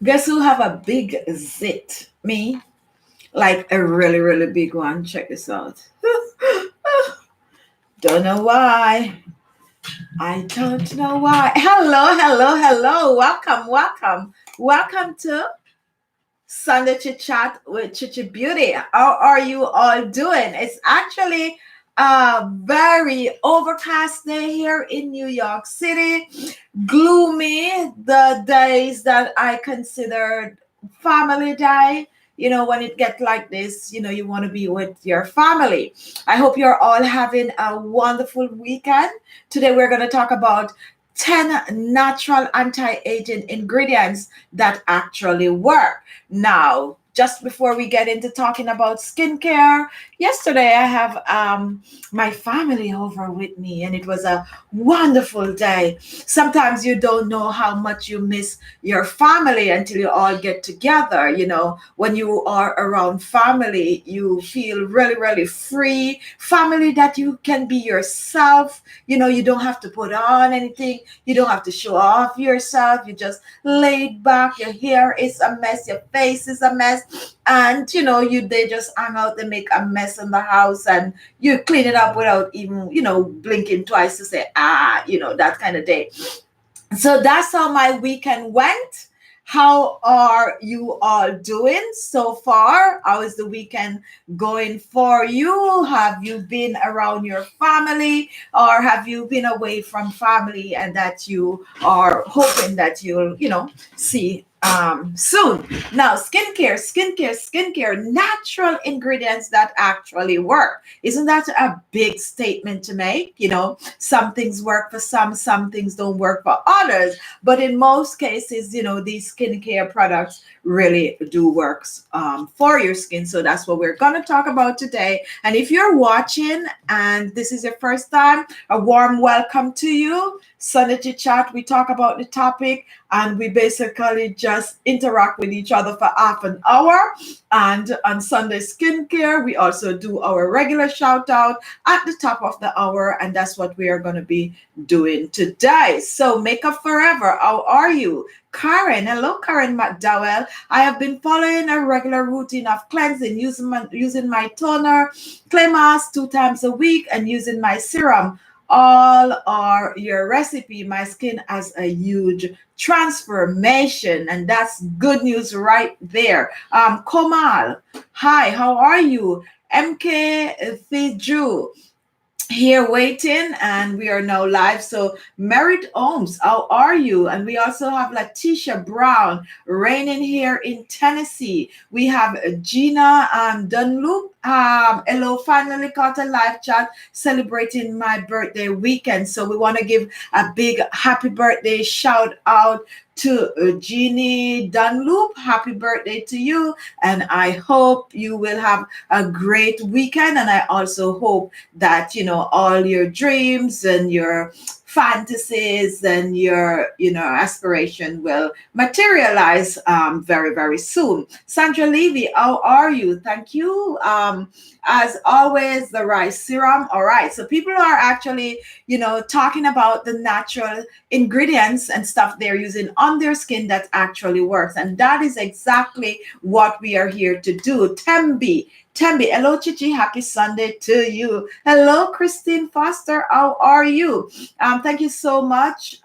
Guess who have a big zit? Me. Like a really, really big one. Check this out. Don't know why. I don't know why. Hello, hello, hello. Welcome, welcome. Welcome to Sunday Chit Chat with Khichibeauty. How are you all doing? It's actually a very overcast day here in New York City. Gloomy, the days that I considered family day. When it gets like this, you want to be with your family. I hope you're all having a wonderful weekend. Today we're going to talk about 10 natural anti-aging ingredients that actually work. Now, just before we get into talking about skincare, yesterday I have my family over with me, and it was a wonderful day. Sometimes you don't know how much you miss your family until you all get together. When you are around family, you feel really, really free. Family that you can be yourself. You don't have to put on anything. You don't have to show off yourself. You just laid back. Your hair is a mess. Your face is a mess. And they just hang out. They make a mess in the house, and you clean it up without even blinking twice to say that kind of day. So that's how my weekend went. How are you all doing so far? How is the weekend going for you? Have you been around your family, or have you been away from family and that you are hoping that you'll, see soon? Now, skincare, natural ingredients that actually work. Isn't that a big statement to make? Some things work for some things don't work for others. But in most cases, these skincare products really do work for your skin. So that's what we're going to talk about today. And if you're watching and this is your first time, a warm welcome to you. Sunday Chit Chat, we talk about the topic and we basically just interact with each other for half an hour. And on Sunday Skincare, we also do our regular shout out at the top of the hour. And that's what we are going to be doing today. So Makeup Forever, how are you? Karen, hello Karen McDowell. I have been following a regular routine of cleansing, using my toner, clay mask 2 times a week, and using my serum. All are your recipe. My skin has a huge transformation, and that's good news right there. Komal, hi, how are you? MK Fiju here waiting, and we are now live. So Merritt Ohms, how are you? And we also have Letitia Brown reigning here in Tennessee. We have Gina Dunloop. Hello, finally caught a live chat celebrating my birthday weekend. So we want to give a big happy birthday shout out to Jeannie Dunloop. Happy birthday to you. And I hope you will have a great weekend. And I also hope that, all your dreams and your fantasies and your aspiration will materialize very, very soon. Sandra Levy, how are you? Thank you. As always, the rice serum. All right, so people are actually talking about the natural ingredients and stuff they're using on their skin that actually works, and that is exactly what we are here to do. Tembi, hello Chichi, happy Sunday to you. Hello Christine Foster, how are you? Thank you so much.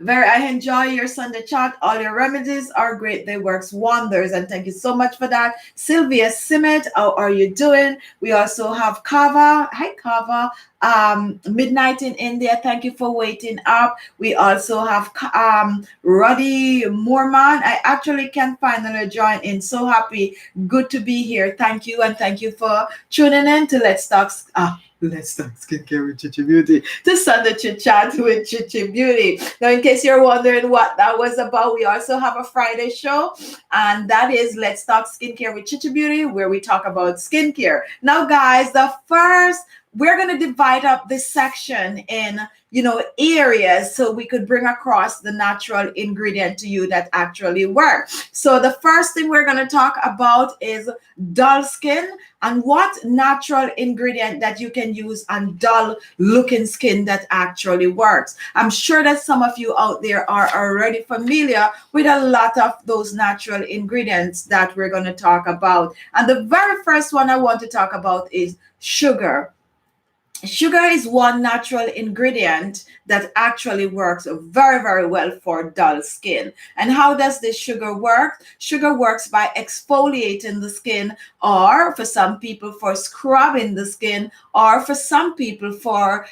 I enjoy your Sunday chat. All your remedies are great. They works wonders. And thank you so much for that. Sylvia Simmet, how are you doing? We also have Kava. Hi, Kava. Midnight in India. Thank you for waiting up. We also have Roddy Moorman. I actually can finally join in. So happy. Good to be here. Thank you. And thank you for tuning in to Let's Talk Skincare with Khichibeauty, to Sunday Chit Chat with Khichibeauty. Now, in case you're wondering what that was about, we also have a Friday show, and that is Let's Talk Skincare with Khichibeauty, where we talk about skincare. Now, guys, the first we're going to divide up this section in, areas, so we could bring across the natural ingredient to you that actually work. So the first thing we're going to talk about is dull skin, and what natural ingredient that you can use on dull looking skin that actually works. I'm sure that some of you out there are already familiar with a lot of those natural ingredients that we're going to talk about. And the very first one I want to talk about is sugar. Sugar is one natural ingredient that actually works very, very well for dull skin. And how does this sugar work? Sugar works by exfoliating the skin, or for some people for scrubbing the skin, or for some people for,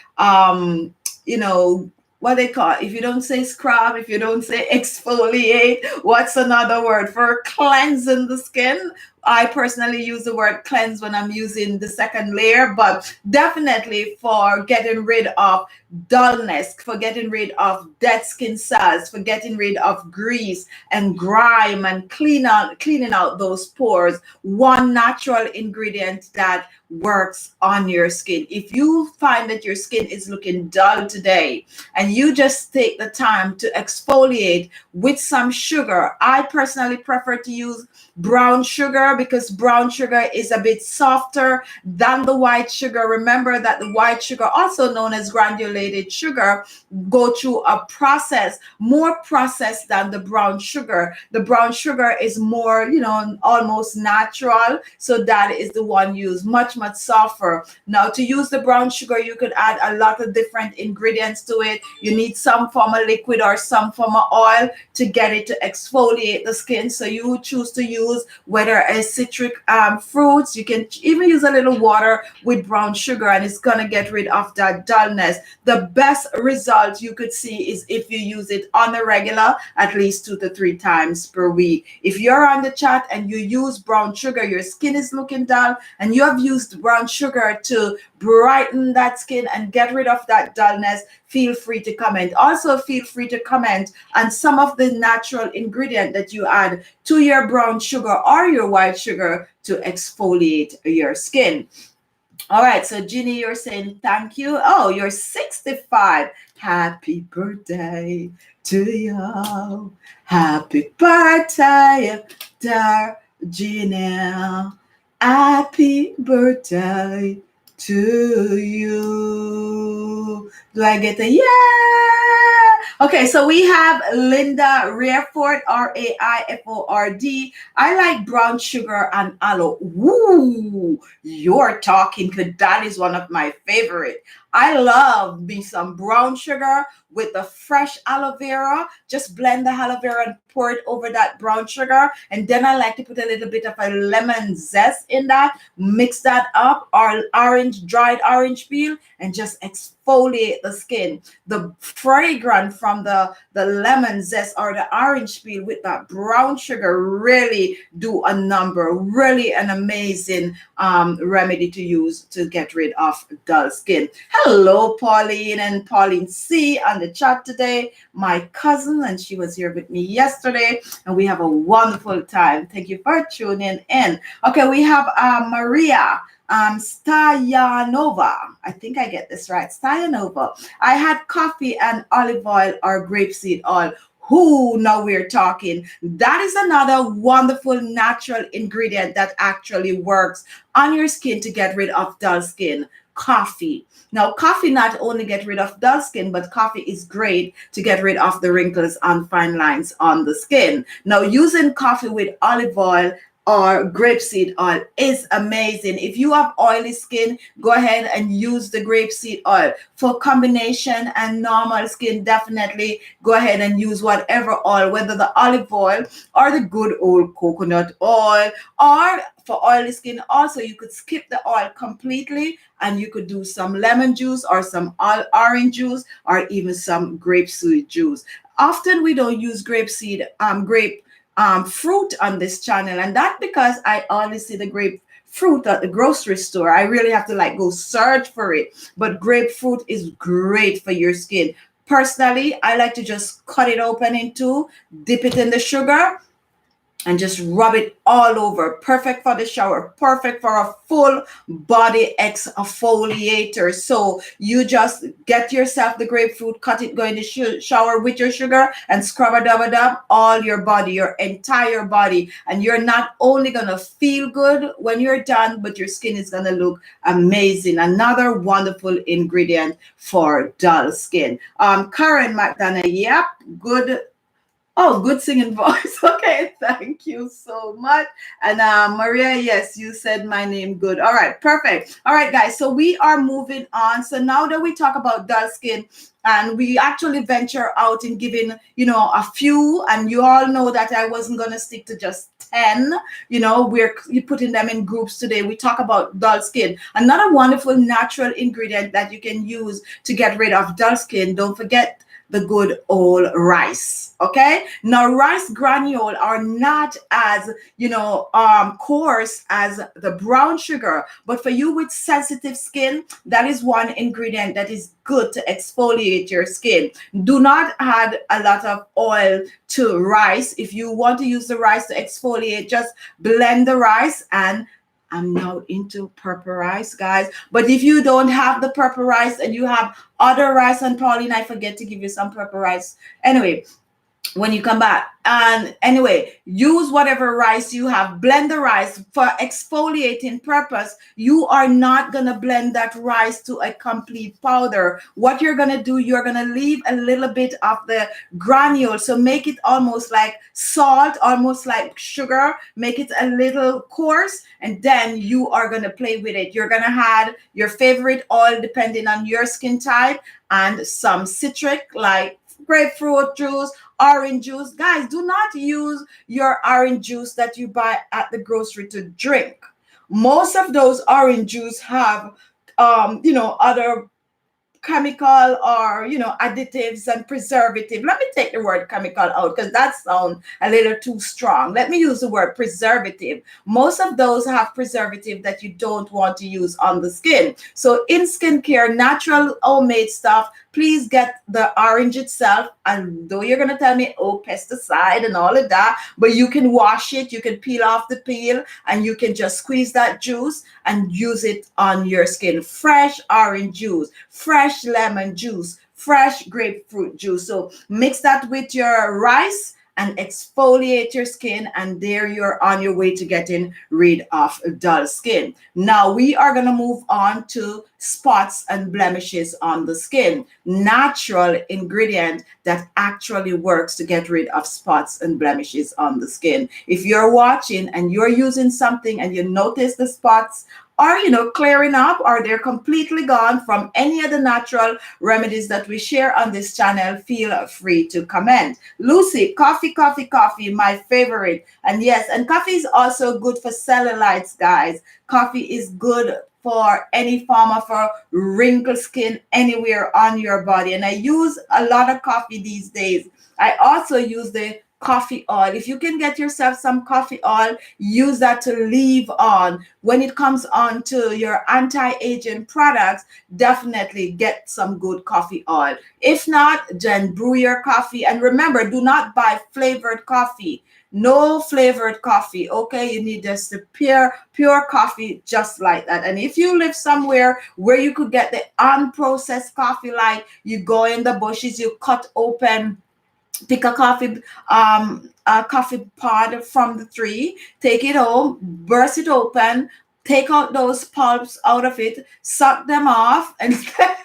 what they call it. If you don't say scrub, if you don't say exfoliate, what's another word for cleansing the skin? I personally use the word cleanse when I'm using the second layer, but definitely for getting rid of dullness, for getting rid of dead skin cells, for getting rid of grease and grime and cleaning out those pores. One natural ingredient that works on your skin. If you find that your skin is looking dull today and you just take the time to exfoliate with some sugar, I personally prefer to use brown sugar because brown sugar is a bit softer than the white sugar. Remember that the white sugar, also known as granulated sugar, go through a process, more process than the brown sugar. The brown sugar is more, almost natural. So that is the one used, much, much softer. Now, to use the brown sugar, you could add a lot of different ingredients to it. You need some form of liquid or some form of oil to get it to exfoliate the skin. So you would choose to use whether a citric fruits. You can even use a little water with brown sugar, and it's gonna get rid of that dullness. The best result you could see is if you use it on a regular, at least 2 to 3 times per week. If you're on the chat and you use brown sugar, your skin is looking dull, and you have used brown sugar to brighten that skin and get rid of that dullness, feel free to comment. Also, feel free to comment on some of the natural ingredient that you add to your brown sugar or your white sugar to exfoliate your skin. All right, so Ginny, you're saying thank you. Oh, you're 65. Happy birthday to you. Happy birthday, dear Ginny. Happy birthday to you. Do I get a yeah? Okay, so we have Linda Raiford, Raiford. I like brown sugar and aloe. Woo, you're talking good. That is one of my favorite. I love me some brown sugar with the fresh aloe vera. Just blend the aloe vera and pour it over that brown sugar. And then I like to put a little bit of a lemon zest in that. Mix that up, or dried orange peel, and just exfoliate the skin. The fragrance from the lemon zest or the orange peel with that brown sugar really do a number. Really an amazing remedy to use to get rid of dull skin. Hello, Pauline and Pauline C on the chat today. My cousin, and she was here with me yesterday, and we have a wonderful time. Thank you for tuning in. Okay, we have Maria Stayanova. I think I get this right. Stayanova. I had coffee and olive oil or grapeseed oil. Who now we're talking. That is another wonderful natural ingredient that actually works on your skin to get rid of dull skin. Coffee. Now, coffee not only get rid of dull skin, but coffee is great to get rid of the wrinkles and fine lines on the skin. Now, using coffee with olive oil or grapeseed oil is amazing. If you have oily skin, go ahead and use the grapeseed oil. For combination and normal skin, definitely go ahead and use whatever oil, whether the olive oil or the good old coconut oil, or for oily skin also, you could skip the oil completely and you could do some lemon juice or some orange juice or even some grapeseed juice. Often we don't use grapefruit on this channel, and that's because I only see the grapefruit at the grocery store. I really have to go search for it. But grapefruit is great for your skin. Personally, I like to just cut it open in two, dip it in the sugar, and just rub it all over. Perfect for the shower, perfect for a full body exfoliator. So you just get yourself the grapefruit, cut it, go in the shower with your sugar, and scrub a dub a dub all your body, your entire body. And you're not only gonna feel good when you're done, but your skin is gonna look amazing. Another wonderful ingredient for dull skin. Karen McDonough, yep, good. Oh, good singing voice. Okay, thank you so much. And Maria, yes, you said my name good. All right, perfect. All right, guys. So we are moving on. So now that we talk about dull skin, and we actually venture out in giving, a few, and you all know that I wasn't gonna stick to just 10. We're putting them in groups today. We talk about dull skin. Another wonderful natural ingredient that you can use to get rid of dull skin. Don't forget the good old rice. Okay, now rice granule are not as coarse as the brown sugar, but for you with sensitive skin, that is one ingredient that is good to exfoliate your skin. Do not add a lot of oil to rice. If you want to use the rice to exfoliate, just blend the rice. And I'm now into purple rice, guys. But if you don't have the purple rice and you have other rice, and Pauline, I forget to give you some purple rice. Anyway, when you come back, and anyway, use whatever rice you have, blend the rice for exfoliating purpose. You are not going to blend that rice to a complete powder. What you're going to do, you're going to leave a little bit of the granule, so make it almost like salt, almost like sugar, make it a little coarse, and then you are going to play with it. You're going to add your favorite oil depending on your skin type, and some citric like grapefruit juice, orange juice. Guys, do not use your orange juice that you buy at the grocery to drink. Most of those orange juice have other chemical or additives and preservative. Let me take the word chemical out because that sounds a little too strong. Let me use the word preservative. Most of those have preservative that you don't want to use on the skin. So in skincare, natural homemade stuff, please get the orange itself. And though you're going to tell me, oh, pesticide and all of that, but you can wash it, you can peel off the peel, and you can just squeeze that juice and use it on your skin. Fresh orange juice, fresh lemon juice, fresh grapefruit juice. So mix that with your rice and exfoliate your skin, and there you're on your way to getting rid of dull skin. Now we are going to move on to spots and blemishes on the skin. Natural ingredient that actually works to get rid of spots and blemishes on the skin. If you're watching and you're using something and you notice the spots are clearing up, or they're completely gone from any of the natural remedies that we share on this channel, feel free to comment. Lucy, coffee, my favorite. And yes, and coffee is also good for cellulites, guys. Coffee is good for any form of a wrinkle skin anywhere on your body. And I use a lot of coffee these days. I also use the coffee oil. If you can get yourself some coffee oil, use that to leave on. When it comes on to your anti-aging products, definitely get some good coffee oil. If not, then brew your coffee. And remember, do not buy flavored coffee. No flavored coffee. Okay, you need just the pure coffee, just like that. And if you live somewhere where you could get the unprocessed coffee, like you go in the bushes, you cut open, pick a coffee pod from the tree, take it home, burst it open, take out those pulps out of it, suck them off, and then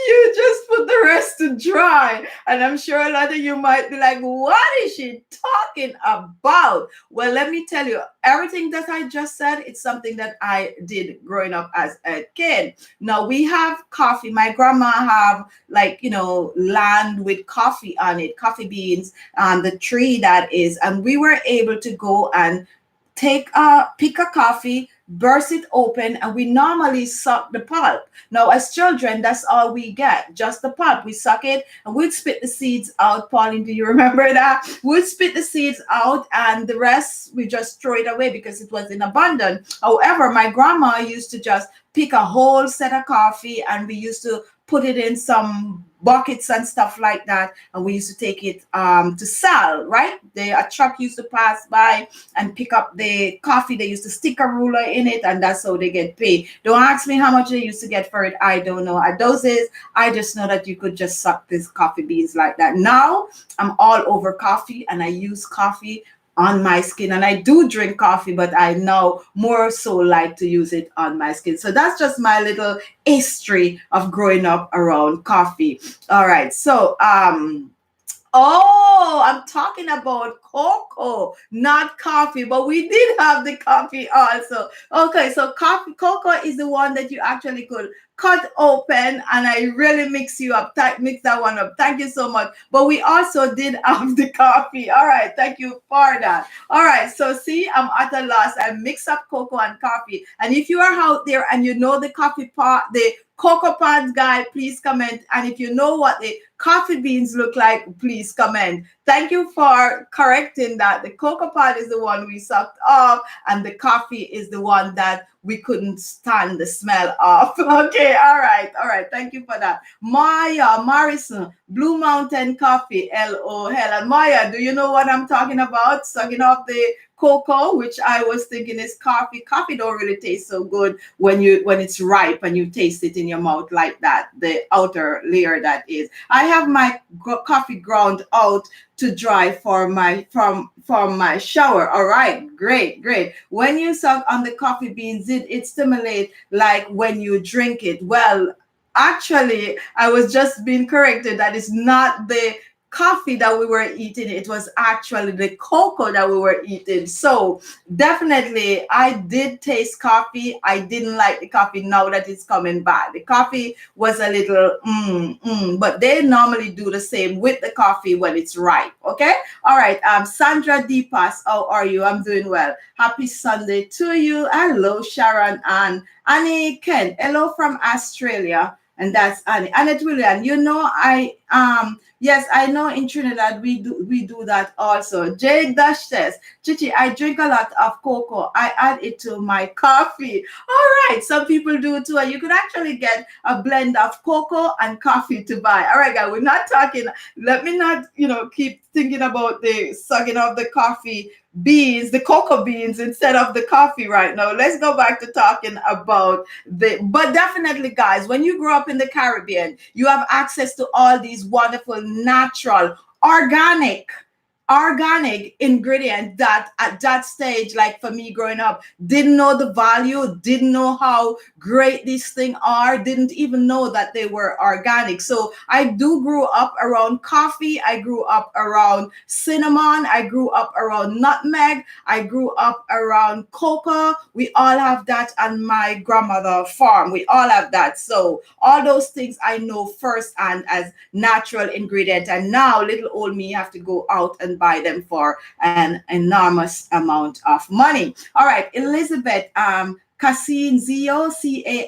you just put the rest to dry. And I'm sure a lot of you might be like, what is she talking about? Well, let me tell you, everything that I just said, it's something that I did growing up as a kid. Now we have coffee. My grandma have land with coffee on it, coffee beans on the tree that is, and we were able to go and pick a coffee, burst it open, and we normally suck the pulp. Now, as children, that's all we get, just the pulp. We suck it, and we'd spit the seeds out. Pauline, do you remember that? We'd spit the seeds out, and the rest, we just throw it away because it was in abundance. However, my grandma used to just pick a whole set of coffee, and we used to put it in some buckets and stuff like that, and we used to take it to sell, right? A truck used to pass by and pick up the coffee. They used to stick a ruler in it, and that's how they get paid. Don't ask me how much they used to get for it. I don't know. At those days, I just know that you could just suck these coffee beans like that. Now I'm all over coffee, and I use coffee on my skin, and I do drink coffee, but I now more so like to use it on my skin. So that's just my little history of growing up around coffee. All right, so oh, I'm talking about cocoa, not coffee, but we did have the coffee also. Okay, so cocoa is the one that you actually could cut open, and I really mix that one up. Thank you so much. But we also did have the coffee. All right, thank you for that. All right, so see, I'm at a loss. I mix up cocoa and coffee. And if you are out there and you know the coffee pot, the cocoa pods guy, please comment. And if you know what the coffee beans look like, please comment. Thank you for correcting that. The cocoa pod is the one we sucked off, and the coffee is the one that we couldn't stand the smell of. Okay, all right. Thank you for that. Maya Morrison, Blue Mountain Coffee, LOL. And Maya, do you know what I'm talking about? Sucking off the cocoa, which I was thinking is coffee. Coffee don't really taste so good when it's ripe and you taste it in your mouth like that. The outer layer that is. I have my coffee ground out to dry for my from my shower. All right, great. When you suck on the coffee beans, it stimulates like when you drink it. Well, actually, I was just being corrected. That is not the coffee that we were eating. It was actually the cocoa that we were eating. So definitely I did taste coffee. I didn't like the coffee. Now that it's coming back, the coffee was a little but they normally do the same with the coffee when it's ripe. Okay, all right. Sandra Deepas, how are you? I'm doing well. Happy Sunday to you. Hello, Sharon and Annie Ken. Hello from Australia. And that's Annie. Annette William, you know, yes, I know in Trinidad we do that also. Jake Dash says, Chichi, I drink a lot of cocoa. I add it to my coffee. All right, some people do too. And you could actually get a blend of cocoa and coffee to buy. All right, guys, we're not talking. Let me not, keep thinking about the sucking of the coffee beans, the cocoa beans instead of the coffee right now. Let's go back to talking about but definitely, guys, when you grow up in the Caribbean, you have access to all these wonderful, natural, organic ingredient that at that stage, like for me growing up, didn't know the value, didn't know how great these things are, didn't even know that they were organic. So I do grew up around coffee. I grew up around cinnamon. I grew up around nutmeg. I grew up around cocoa. We all have that on my grandmother farm. We all have that. So all those things I know firsthand as natural ingredient. And now little old me have to go out and buy them for an enormous amount of money. All right, Elizabeth, Casinzio,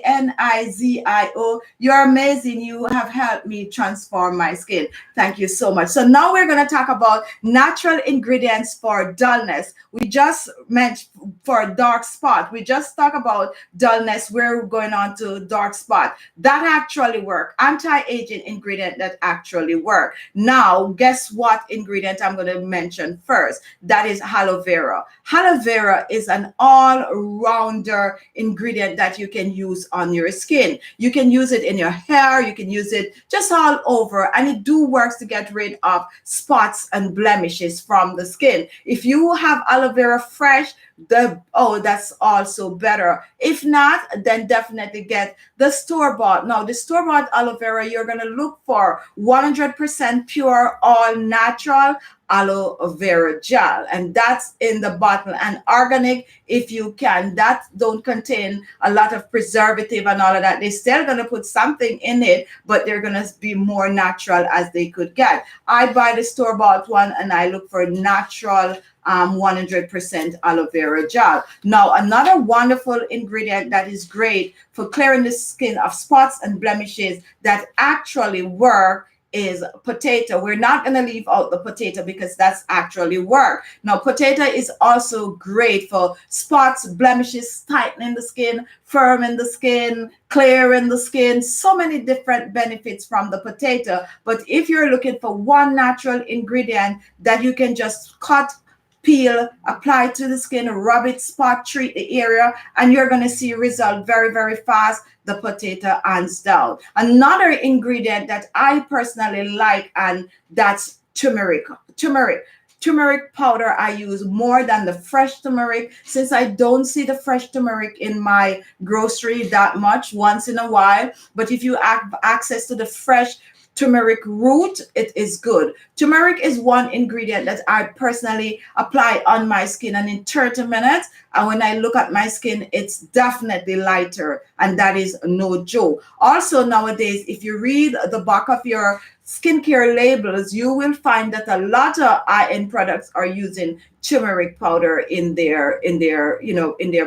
Canizio, you're amazing. You have helped me transform my skin. Thank you so much. So now we're going to talk about natural ingredients for dullness. We just meant for dark spot. We just talk about dullness. We're going on to dark spot. That actually work. Anti-aging ingredient that actually work. Now, guess what ingredient I'm going to mention first? That is aloe vera. Aloe vera is an all-rounder ingredient that you can use on your skin. You can use it in your hair, you can use it just all over, and it do works to get rid of spots and blemishes from the skin. If you have aloe vera fresh, that's also better. If not, then definitely get the store-bought. Now, the store-bought aloe vera, you're going to look for 100% pure, all natural aloe vera gel, and that's in the bottle, and organic if you can. That don't contain a lot of preservative and all of that. They're still going to put something in it, but they're going to be more natural as they could get. I buy the store-bought one, and I look for natural 100% aloe vera gel. Now, another wonderful ingredient that is great for clearing the skin of spots and blemishes that actually work is potato. We're not going to leave out the potato because that's actually work. Now, potato is also great for spots, blemishes, tightening the skin, firming the skin, clearing the skin. So many different benefits from the potato. But if you're looking for one natural ingredient that you can just cut, peel, apply to the skin, rub it, spot, treat the area, and you're going to see result very, very fast. The potato, hands down. Another ingredient that I personally like, and that's turmeric. Turmeric powder I use more than the fresh turmeric, since I don't see the fresh turmeric in my grocery that much, once in a while. But if you have access to the fresh turmeric root, it is good. Turmeric is one ingredient that I personally apply on my skin, and in 30 minutes, and when I look at my skin, it's definitely lighter, and that is no joke. Also, nowadays, if you read the back of your skincare labels, you will find that a lot of high-end products are using turmeric powder in their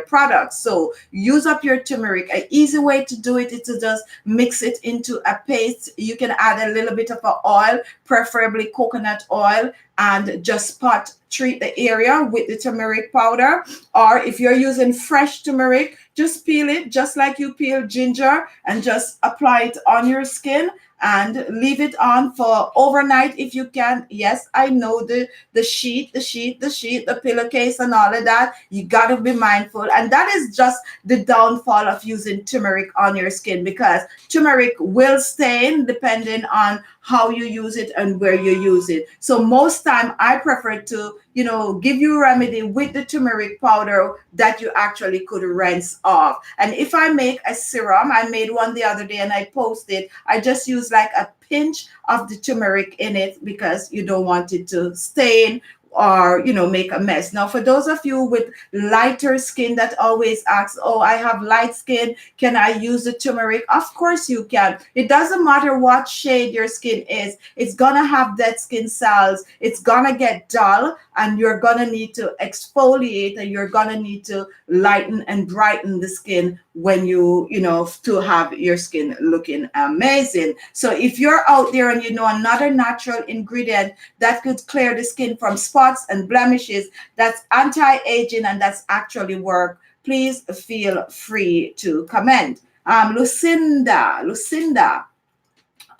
products. So use up your turmeric. An easy way to do it is to just mix it into a paste. You can add a little bit of oil, preferably coconut oil, and just spot treat the area with the turmeric powder. Or if you're using fresh turmeric, just peel it just like you peel ginger and just apply it on your skin and leave it on for overnight if you can. Yes, I know the sheet, the pillowcase and all of that. You got to be mindful. And that is just the downfall of using turmeric on your skin, because turmeric will stain depending on how you use it and where you use it. So most time I prefer to, give you a remedy with the turmeric powder that you actually could rinse off. And if I make a serum, I made one the other day and I posted, I just use like a pinch of the turmeric in it because you don't want it to stain or make a mess. Now, for those of you with lighter skin that always ask, oh, I have light skin, can I use the turmeric? Of course you can. It doesn't matter what shade your skin is. It's gonna have dead skin cells. It's gonna get dull, and you're gonna need to exfoliate, and you're gonna need to lighten and brighten the skin when to have your skin looking amazing. So if you're out there and another natural ingredient that could clear the skin from spots and blemishes, that's anti-aging and that's actually work, please feel free to comment. Lucinda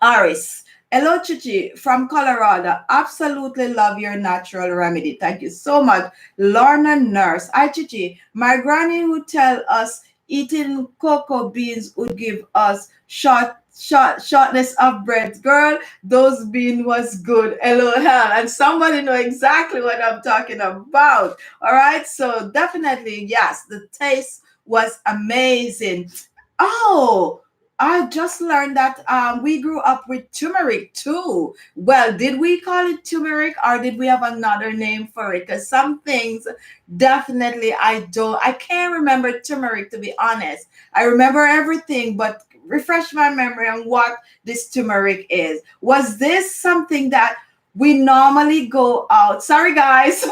Aris. Hello, Chichi from Colorado. Absolutely love your natural remedy. Thank you so much. Lorna Nurse. Hi, Chichi. My granny would tell us eating cocoa beans would give us shortness of breath. Girl, those beans was good. LOL. And somebody know exactly what I'm talking about. All right. So definitely, yes, the taste was amazing. Oh, I just learned that we grew up with turmeric too. Well, did we call it turmeric or did we have another name for it? Because some things definitely I can't remember turmeric, to be honest. I remember everything, but refresh my memory on what this turmeric is. Was this something that we normally go out? Sorry guys,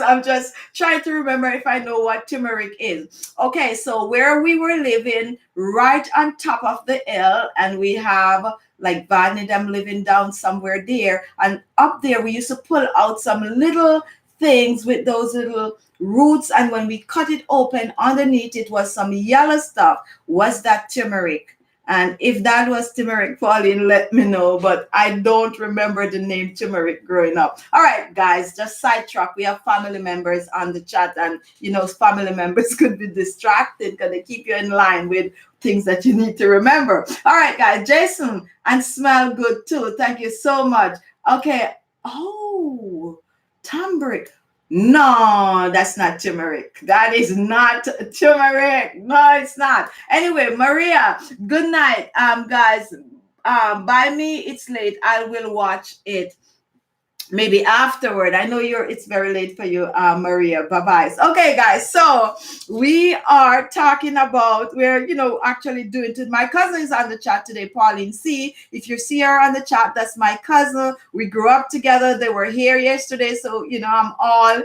I'm just trying to remember if I know what turmeric is. Okay, so where we were living, right on top of the hill, and we have like Barney them living down somewhere there, and up there we used to pull out some little things with those little roots, and when we cut it open, underneath it was some yellow stuff. Was that turmeric? And if that was turmeric, Pauline, let me know. But I don't remember the name turmeric growing up. All right, guys, just sidetrack. We have family members on the chat, and family members could be distracted because they keep you in line with things that you need to remember. All right, guys, Jason, and smell good too. Thank you so much. Okay. Oh, turmeric. No, that's not turmeric. That is not turmeric. No, it's not. Anyway, Maria, good night. Guys, by me, it's late. I will watch it maybe afterward. I know it's very late for you, Maria. Bye-bye. Okay, guys, so we are talking about, we're actually doing it. My cousin is on the chat today, Pauline C. If you see her on the chat, that's my cousin. We grew up together. They were here yesterday, so I'm all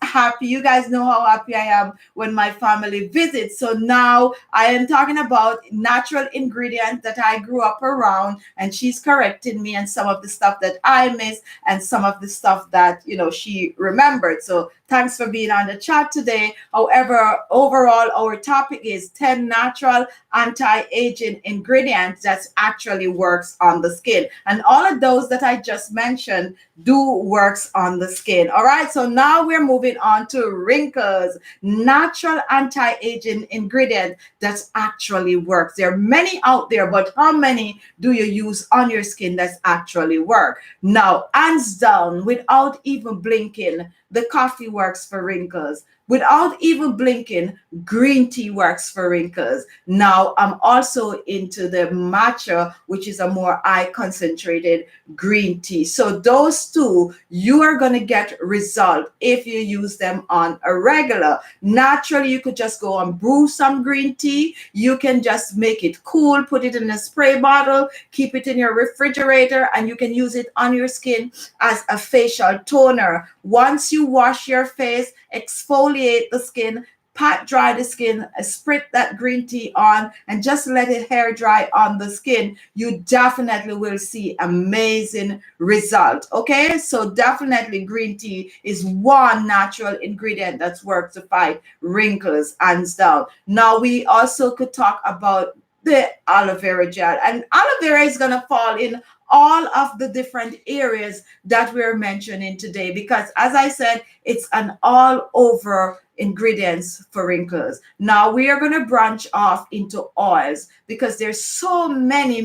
happy. You guys know how happy I am when my family visits. So now I am talking about natural ingredients that I grew up around, and she's correcting me and some of the stuff that I missed and some of the stuff that she remembered. So thanks for being on the chat today. However, overall, our topic is 10 natural anti-aging ingredients that actually works on the skin. And all of those that I just mentioned do works on the skin. All right. So now we're moving on to wrinkles, natural anti-aging ingredient that actually works. There are many out there, but how many do you use on your skin that's actually work? Now, hands down, without even blinking, the coffee works for wrinkles. Without even blinking, green tea works for wrinkles. Now, I'm also into the matcha, which is a more eye concentrated green tea. So those two, you are going to get result if you use them on a regular. Naturally, you could just go and brew some green tea. You can just make it cool, put it in a spray bottle, keep it in your refrigerator, and you can use it on your skin as a facial toner. Once you wash your face, exfoliate the skin, pat dry the skin, sprit that green tea on, and just let it hair dry on the skin, you definitely will see amazing result. Okay, so definitely green tea is one natural ingredient that's worked to fight wrinkles, hands down. Now we also could talk about the aloe vera gel, and aloe vera is going to fall in all of the different areas that we're mentioning today, because as I said, it's an all over ingredients for wrinkles. Now we are going to branch off into oils, because there's so many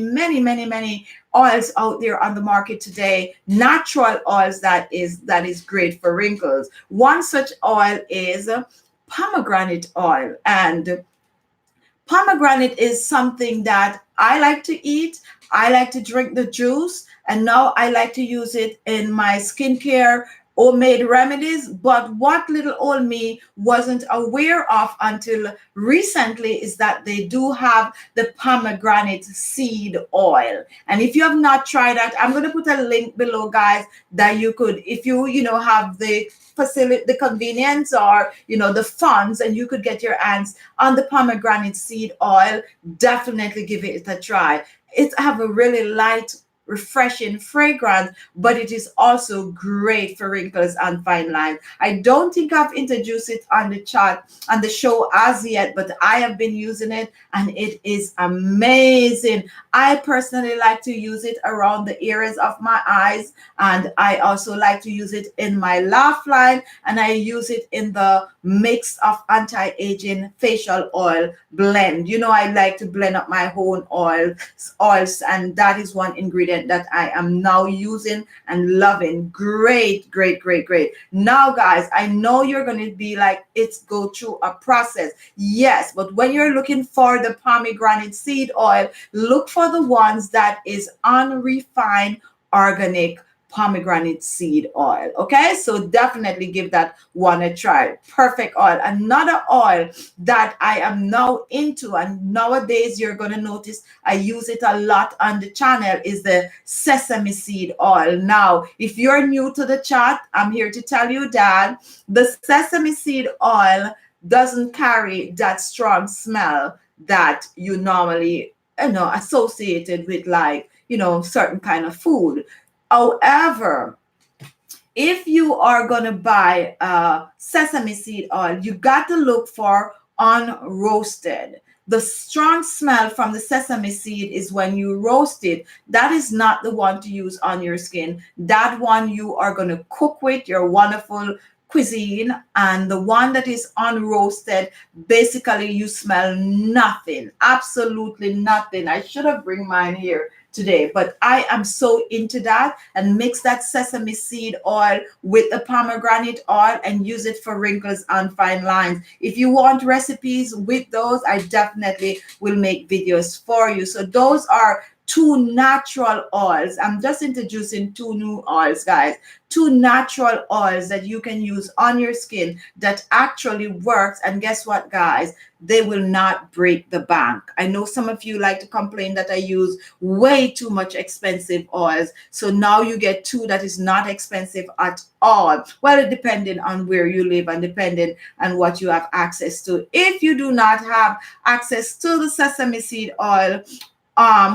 oils out there on the market today, natural oils that is great for wrinkles. One such oil is pomegranate oil, and pomegranate is something that I like to eat. I like to drink the juice, and now I like to use it in my skincare homemade remedies. But what little old me wasn't aware of until recently is that they do have the pomegranate seed oil. And if you have not tried that, I'm going to put a link below, guys, that you could, if you have the facility, the convenience, or the funds, and you could get your hands on the pomegranate seed oil, definitely give it a try. It have a really light, refreshing fragrance, but it is also great for wrinkles and fine lines. I don't think I've introduced it on the chat on the show as yet, but I have been using it and it is amazing. I personally like to use it around the areas of my eyes, and I also like to use it in my laugh line, and I use it in the mix of anti-aging facial oil blend. I like to blend up my own oils, and that is one ingredient that I am now using and loving. Great. Now, guys, I know you're going to be like, it's go through a process. Yes, but when you're looking for the pomegranate seed oil, look for the ones that is unrefined organic pomegranate seed oil. Okay, so definitely give that one a try. Perfect oil. Another oil that I am now into, and nowadays you're going to notice I use it a lot on the channel, is the sesame seed oil. Now, if you're new to the chat, I'm here to tell you that the sesame seed oil doesn't carry that strong smell that you normally associated with, like certain kind of food. However, if you are going to buy sesame seed oil, you got to look for unroasted. The strong smell from the sesame seed is when you roast it. That is not the one to use on your skin. That one you are going to cook with your wonderful cuisine, and the one that is unroasted, basically you smell nothing, absolutely nothing. I should have bring mine here today, but I am so into that, and mix that sesame seed oil with the pomegranate oil and use it for wrinkles and fine lines. If you want recipes with those, I definitely will make videos for you. So those are two natural oils. I'm just introducing two new oils, guys. Two natural oils that you can use on your skin that actually works. And guess what, guys? They will not break the bank. I know some of you like to complain that I use way too much expensive oils. So now you get two that is not expensive at all. Well, it depending on where you live and depending on what you have access to. If you do not have access to the sesame seed oil,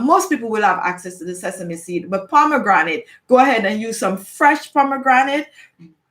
most people will have access to the sesame seed, but pomegranate, go ahead and use some fresh pomegranate.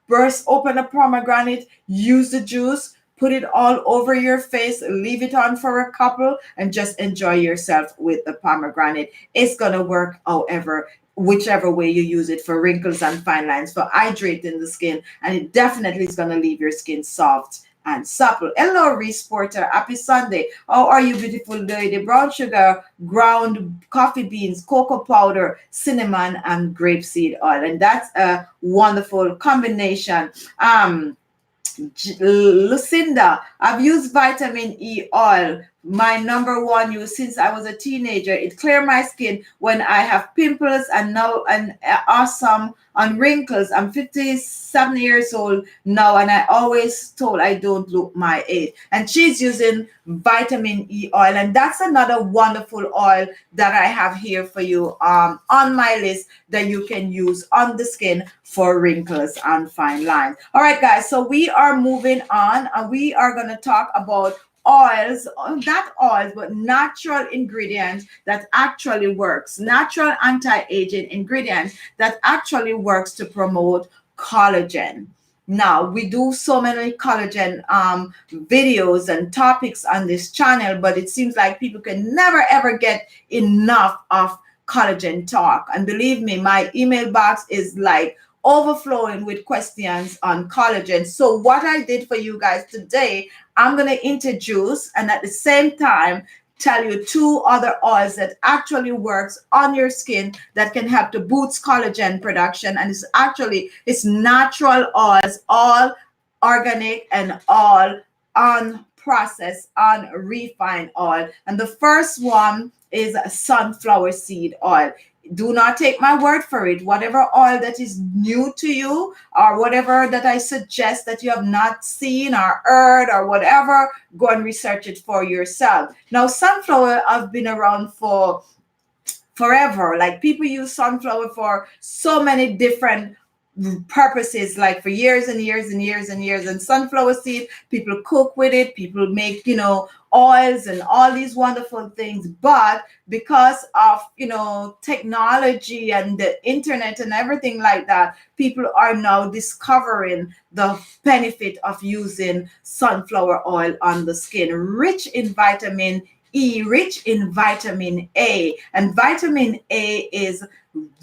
Burst open a pomegranate, use the juice, put it all over your face, leave it on for a couple, and just enjoy yourself with the pomegranate. It's gonna work however, whichever way you use it, for wrinkles and fine lines, for hydrating the skin, and it definitely is gonna leave your skin soft and supple. Hello, Reese Porter. Happy Sunday. How are you, beautiful lady? Brown sugar, ground coffee beans, cocoa powder, cinnamon, and grapeseed oil. And that's a wonderful combination. Lucinda, I've used vitamin E oil, my number one use since I was a teenager. It cleared my skin when I have pimples and now and awesome on wrinkles. I'm 57 years old now, and I always told I don't look my age. And she's using vitamin E oil, and that's another wonderful oil that I have here for you on my list that you can use on the skin for wrinkles and fine lines. All right, guys, so we are moving on, and we are going to talk about oils, not oils, but natural ingredients that actually works, natural anti-aging ingredients that actually works to promote collagen. Now, we do so many collagen videos and topics on this channel, but it seems like people can never ever get enough of collagen talk. And believe me, my email box is like overflowing with questions on collagen. So what I did for you guys today, I'm going to introduce and at the same time tell you two other oils that actually works on your skin that can help to boost collagen production. And it's natural oils, all organic and all unprocessed, unrefined oil. And the first one is sunflower seed oil. Do not take my word for it. Whatever oil that is new to you, or whatever that I suggest that you have not seen or heard or whatever, go and research it for yourself. Now, sunflower have been around for forever. Like, people use sunflower for so many different purposes, like for years and years and years and years. And sunflower seed, people cook with it, people make oils and all these wonderful things. But because of technology and the internet and everything like that, people are now discovering the benefit of using sunflower oil on the skin. Rich in vitamin E, rich in vitamin A, and vitamin A is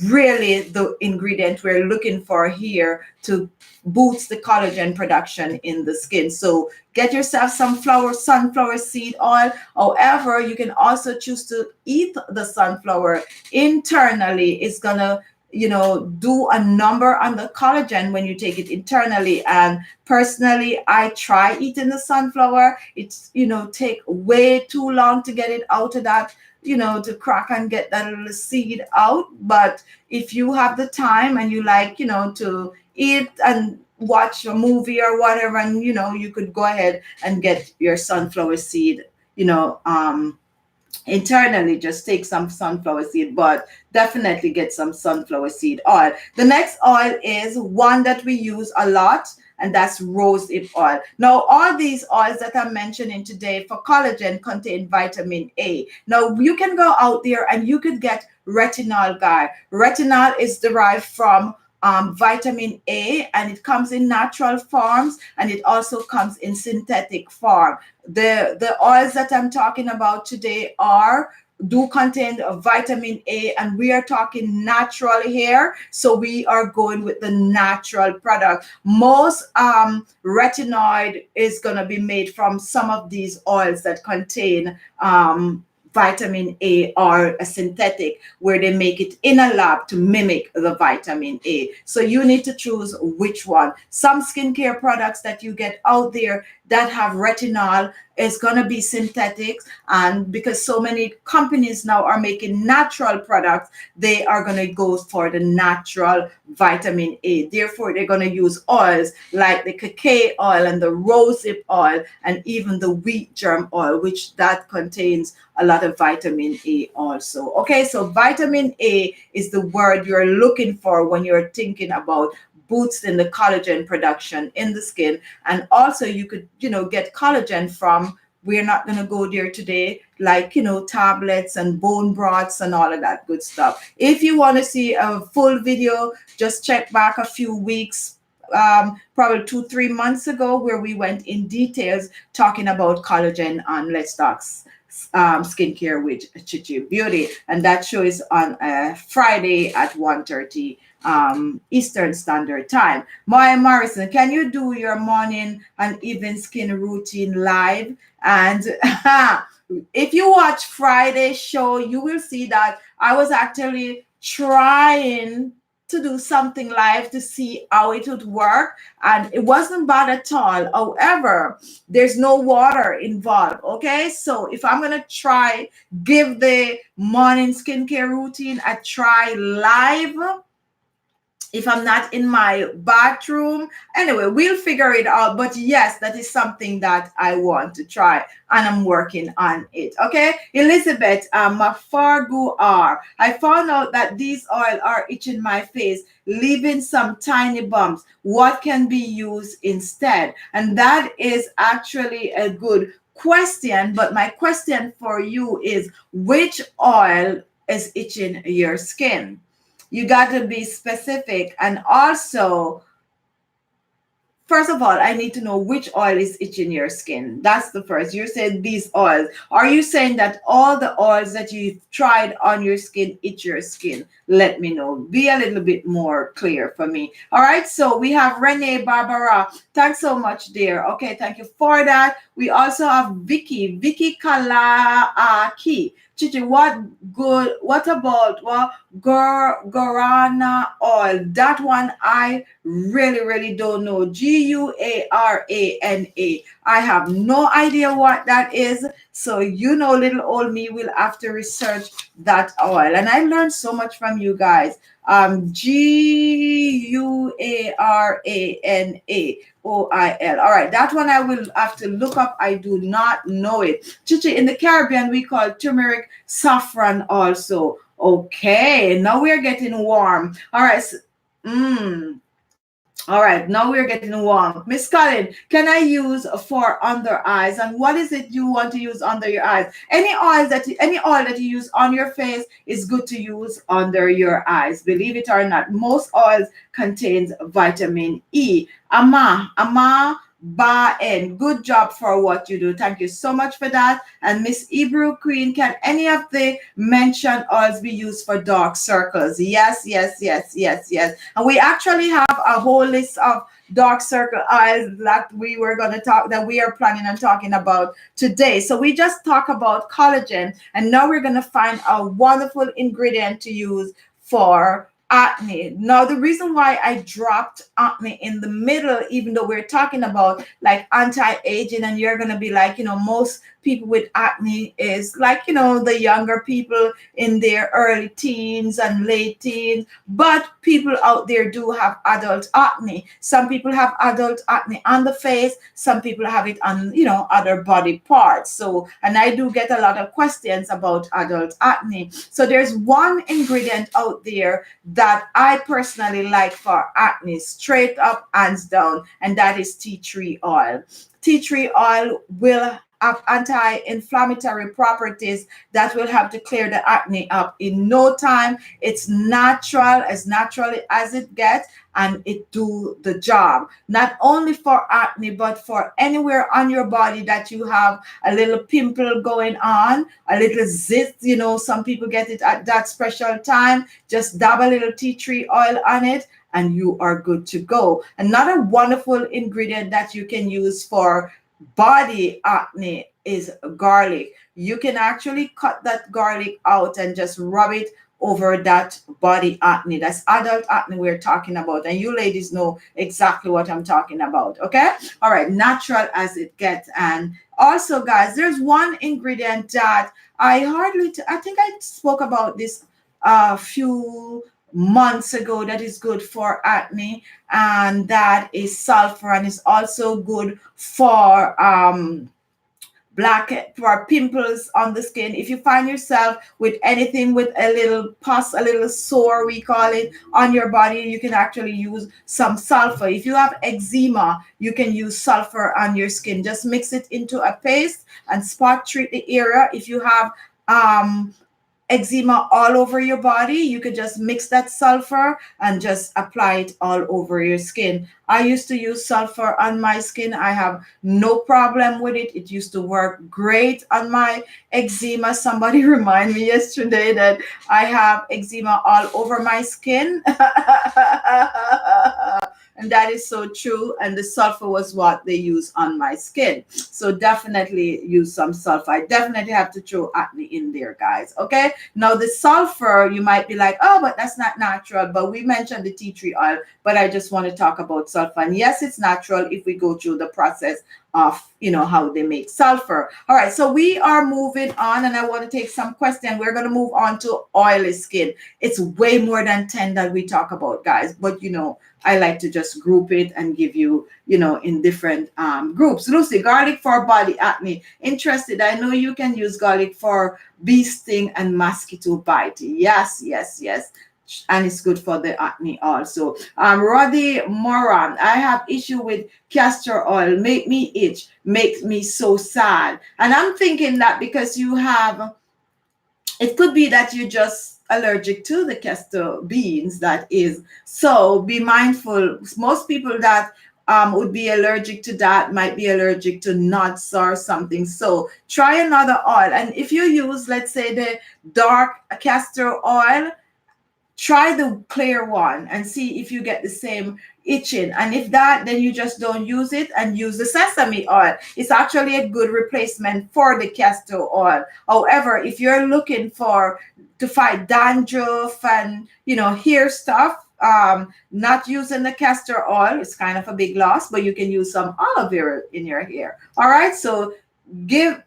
really the ingredient we're looking for here to boost the collagen production in the skin. So get yourself some sunflower seed oil. However, you can also choose to eat the sunflower internally. It's gonna do a number on the collagen when you take it internally. And personally, I try eating the sunflower. It's take way too long to get it out of that, to crack and get that little seed out. But if you have the time and you like to eat and watch a movie or whatever, and you could go ahead and get your sunflower seed internally. Just take some sunflower seed, but definitely get some sunflower seed oil. The next oil is one that we use a lot, and that's rosehip oil. Now, all these oils that I'm mentioning today for collagen contain vitamin A. Now, you can go out there and you could get retinol, guy. Retinol is derived from vitamin A, and it comes in natural forms, and it also comes in synthetic form. The oils that I'm talking about today do contain vitamin A, and we are talking natural here, so we are going with the natural product. Most retinoid is going to be made from some of these oils that contain vitamin A or a synthetic, where they make it in a lab to mimic the vitamin A. So you need to choose which one. Some skincare products that you get out there, that have retinol is going to be synthetics. And because so many companies now are making natural products, they are going to go for the natural vitamin A. Therefore, they're going to use oils like the cacao oil and the rosehip oil and even the wheat germ oil, which that contains a lot of vitamin A also. Okay, so vitamin A is the word you're looking for when you're thinking about boosting the collagen production in the skin. And also you could, get collagen from, we're not going to go there today, like, tablets and bone broths and all of that good stuff. If you want to see a full video, just check back a few weeks, probably 2-3 months ago, where we went in details talking about collagen on Let's Talk Skincare with Khichibeauty, and that show is on Friday at 1:30 Eastern Standard Time. Maya Morrison, can you do your morning and evening skin routine live? And if you watch Friday's show, you will see that I was actually trying to do something live to see how it would work, and it wasn't bad at all. However, there's no water involved. Okay, so if I'm gonna try give the morning skincare routine a try live, if I'm not in my bathroom. Anyway, we'll figure it out. But yes, that is something that I want to try, and I'm working on it. Okay, Elizabeth, Mafargu R. I found out that these oil are itching my face, leaving some tiny bumps. What can be used instead? And that is actually a good question. But my question for you is, which oil is itching your skin? You got to be specific. And also, first of all, I need to know which oil is itching your skin. That's the first. You said these oils. Are you saying that all the oils that you've tried on your skin itch your skin? Let me know. Be a little bit more clear for me. All right. So we have Renee Barbara. Thanks so much, dear. Okay. Thank you for that. We also have Vicky Kalaaki. Chichi, what about guarana oil? That one I really don't know. Guarana. I have no idea what that is. So, little old me will have to research that oil. And I learned so much from you guys. Guarana oil. All right, that one I will have to look up. I do not know it. Chichi, in the Caribbean, we call turmeric saffron also. Okay, now we're getting warm. All right. All right, now we're getting warm. Miss Colin, can I use for under eyes? And what is it you want to use under your eyes? Any oil that you use on your face is good to use under your eyes. Believe it or not, most oils contains vitamin E. Ama Baen, good job for what you do. Thank you so much for that. And Miss Hebrew Queen, can any of the mentioned oils be used for dark circles? Yes. And we actually have a whole list of dark circle oils that we are planning on talking about today. So we just talk about collagen, and now we're going to find a wonderful ingredient to use for acne. Now, the reason why I dropped acne in the middle, even though we're talking about like anti-aging, and you're going to be like, most people with acne is like, the younger people in their early teens and late teens, but people out there do have adult acne. Some people have adult acne on the face, some people have it on, other body parts. So, and I do get a lot of questions about adult acne. So there's one ingredient out there that I personally like for acne, straight up, hands down, and that is tea tree oil. Tea tree oil will have anti-inflammatory properties that will help to clear the acne up in no time. It's natural as it gets, and it do the job. Not only for acne, but for anywhere on your body that you have a little pimple going on, a little zit, some people get it at that special time. Just dab a little tea tree oil on it, and you are good to go. Another wonderful ingredient that you can use for body acne is garlic. You can actually cut that garlic out and just rub it over that body acne. That's adult acne we're talking about. And you ladies know exactly what I'm talking about. Okay. All right. Natural as it gets. And also, guys, there's one ingredient that I think I spoke about this a few months ago that is good for acne, and that is sulfur, and is also good for black for pimples on the skin. If you find yourself with anything with a little pus, a little sore, we call it, on your body, you can actually use some sulfur. If you have eczema, you can use sulfur on your skin. Just mix it into a paste and spot treat the area. If you have um eczema all over your body, you could just mix that sulfur and just apply it all over your skin. I used to use sulfur on my skin. I have no problem with it. It used to work great on my eczema. Somebody reminded me yesterday that I have eczema all over my skin. And that is so true. And the sulfur was what they use on my skin. So definitely use some sulfur. I definitely have to throw acne in there, guys. Okay. Now the sulfur, you might be like, oh, but that's not natural. But we mentioned the tea tree oil, but I just want to talk about sulfur. And yes, it's natural if we go through the process of, how they make sulfur. All right. So we are moving on, and I want to take some questions. We're going to move on to oily skin. It's way more than 10 that we talk about, guys. But, I like to just group it and give you, in different groups. Lucy, garlic for body acne. Interested? I know you can use garlic for bee sting and mosquito bite. Yes, yes, yes. And it's good for the acne also. Roddy Moran, I have issue with castor oil. Make me itch. Makes me so sad. And I'm thinking that because it could be that you just allergic to the castor beans, that is. So be mindful. Most people that would be allergic to that might be allergic to nuts or something. So try another oil. And if you use, let's say, the dark castor oil, try the clear one and see if you get the same itching. And if that, then you just don't use it and use the sesame oil. It's actually a good replacement for the castor oil. However, if you're looking to fight dandruff and hair stuff, not using the castor oil is kind of a big loss, but you can use some aloe vera in your hair. All right, so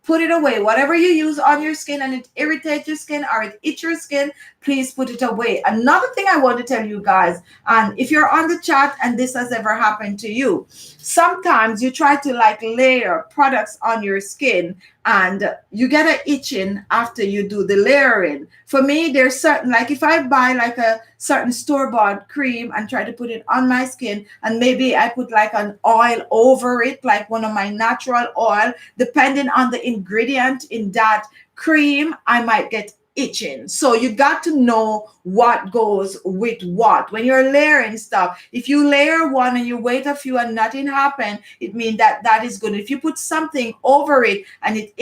put it away. Whatever you use on your skin and it irritates your skin or it itches your skin, please put it away. Another thing I want to tell you guys, and if you're on the chat and this has ever happened to you, sometimes you try to layer products on your skin and you get an itching after you do the layering. For me, there's certain, if I buy a certain store-bought cream and try to put it on my skin, and maybe I put an oil over it, like one of my natural oil, depending on the ingredient in that cream, I might get itching. So you got to know what goes with what. When you're layering stuff, if you layer one and you wait a few and nothing happen, it means that is good. If you put something over it and it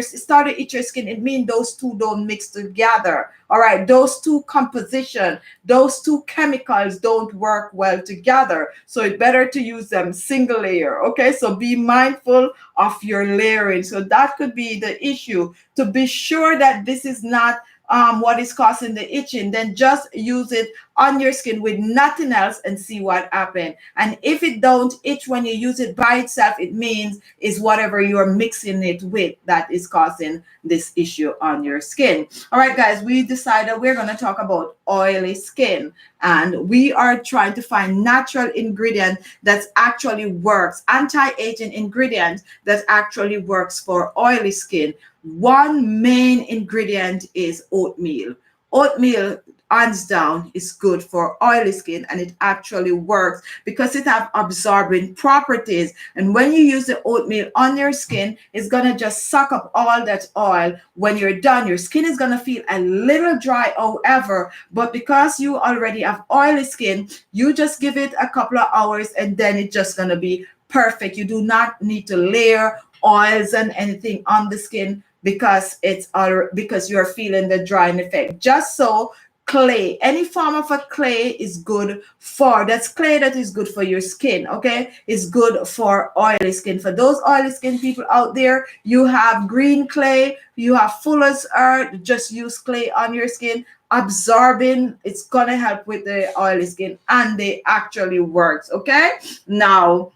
start to itch your skin, it means those two don't mix together. All right, those two composition, those two chemicals don't work well together. So it's better to use them single layer. Okay, so be mindful of your layering. So that could be the issue. To be sure that this is not what is causing the itching, then just use it on your skin with nothing else and see what happens. And if it don't itch when you use it by itself, it means is whatever you're mixing it with that is causing this issue on your skin. All right, guys, we decided we're going to talk about oily skin, and we are trying to find natural ingredient that actually works, anti-aging ingredient that actually works for oily skin. One main ingredient is oatmeal. Oatmeal, hands down, is good for oily skin, and it actually works because it has absorbing properties. And when you use the oatmeal on your skin, it's going to just suck up all that oil. When you're done, your skin is going to feel a little dry, however, but because you already have oily skin, you just give it a couple of hours and then it's just going to be perfect. You do not need to layer oils and anything on the skin because you're feeling the drying effect. Just so clay. Any form of a clay is good for, that's clay that is good for your skin, okay? It's good for oily skin. For those oily skin people out there, you have green clay, you have fuller's earth, just use clay on your skin. Absorbing, it's gonna help with the oily skin, and they actually works, okay? Now,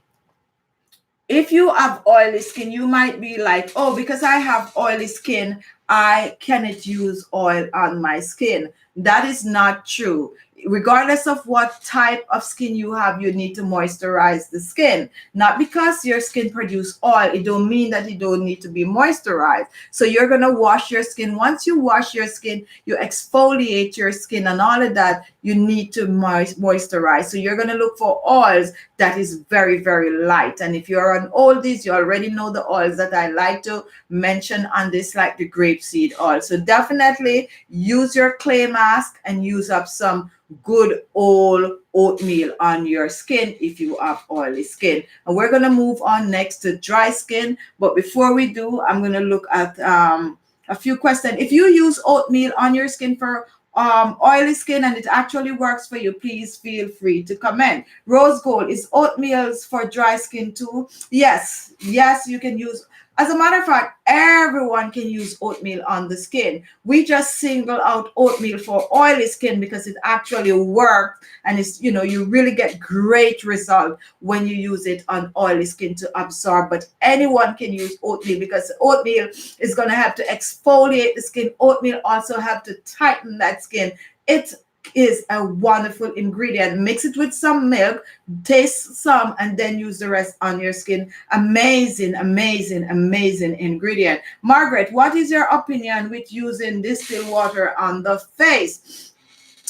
if you have oily skin, you might be like, oh, because I have oily skin, I cannot use oil on my skin. That is not true. Regardless of what type of skin you have, you need to moisturize the skin. Not because your skin produce oil, it don't mean that it don't need to be moisturized. So you're gonna wash your skin. Once you wash your skin, you exfoliate your skin and all of that, you need to moisturize. So you're gonna look for oils that is very, very light. And if you're on oldies, you already know the oils that I like to mention on this, like the grapeseed oil. So definitely use your clay mask and use up some good old oatmeal on your skin if you have oily skin. And we're going to move on next to dry skin. But before we do, I'm going to look at a few questions. If you use oatmeal on your skin for oily skin and it actually works for you, please feel free to comment. Rose gold, is oatmeals for dry skin too? Yes, you can use. As a matter of fact, everyone can use oatmeal on the skin. We just single out oatmeal for oily skin because it actually works, and it's, you really get great result when you use it on oily skin to absorb. But anyone can use oatmeal because oatmeal is going to have to exfoliate the skin. Oatmeal also have to tighten that skin. It is a wonderful ingredient. Mix it with some milk, taste some, and then use the rest on your skin. Amazing, amazing, amazing ingredient. Margaret, what is your opinion with using distilled water on the face?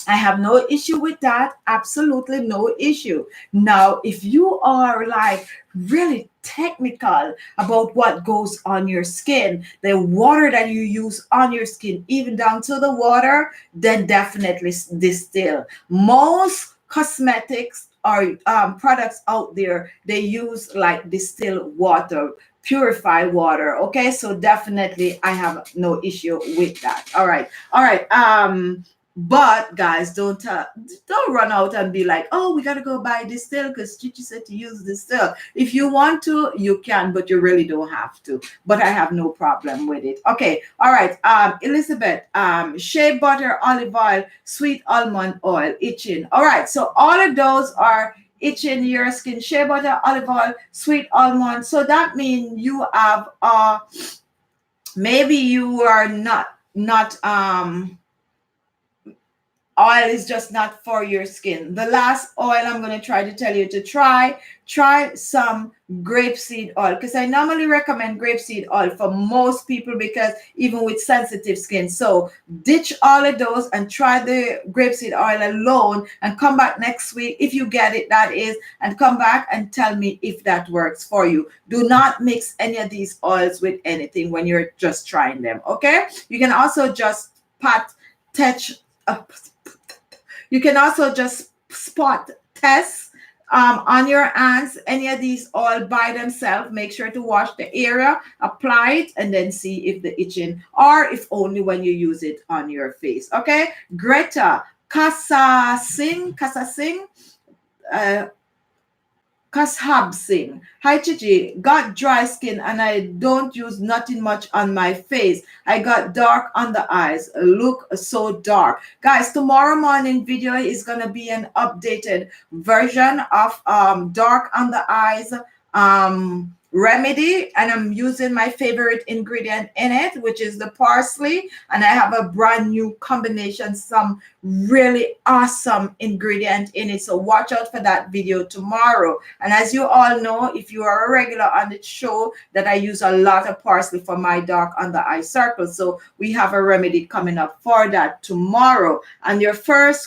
I have no issue with that. Absolutely no issue. Now, if you are like really technical about what goes on your skin, the water that you use on your skin, even down to the water, then definitely distill. Most cosmetics or products out there, they use like distilled water, purified water. Okay, so definitely I have no issue with that. All right. But guys, don't run out and be like, oh, we gotta go buy distill because Chichi said to use distill. If you want to, you can, but you really don't have to. But I have no problem with it. Okay, all right. Elizabeth, shea butter, olive oil, sweet almond oil, itching. All right, so all of those are itching your skin. Shea butter, olive oil, sweet almond. So that means you have maybe you are not oil is just not for your skin. The last oil I'm going to try to tell you to try some grapeseed oil, because I normally recommend grapeseed oil for most people, because even with sensitive skin. So ditch all of those and try the grapeseed oil alone, and come back next week if you get it, that is, and come back and tell me if that works for you. Do not mix any of these oils with anything when you're just trying them. Okay, you can also just touch you can also just spot test on your hands any of these oil by themselves. Make sure to wash the area, apply it, and then see if the itching, or if only when you use it on your face. Okay, Greta Kasasing Kashab Singh. Hi Chichi, got dry skin and I don't use nothing much on my face. I got dark on the eyes. Look so dark. Guys, tomorrow morning video is gonna be an updated version of dark on the eyes remedy, and I'm using my favorite ingredient in it, which is the parsley, and I have a brand new combination, some really awesome ingredient in it. So watch out for that video tomorrow. And as you all know, if you are a regular on the show, that I use a lot of parsley for my dark under eye circles. So we have a remedy coming up for that tomorrow. And your first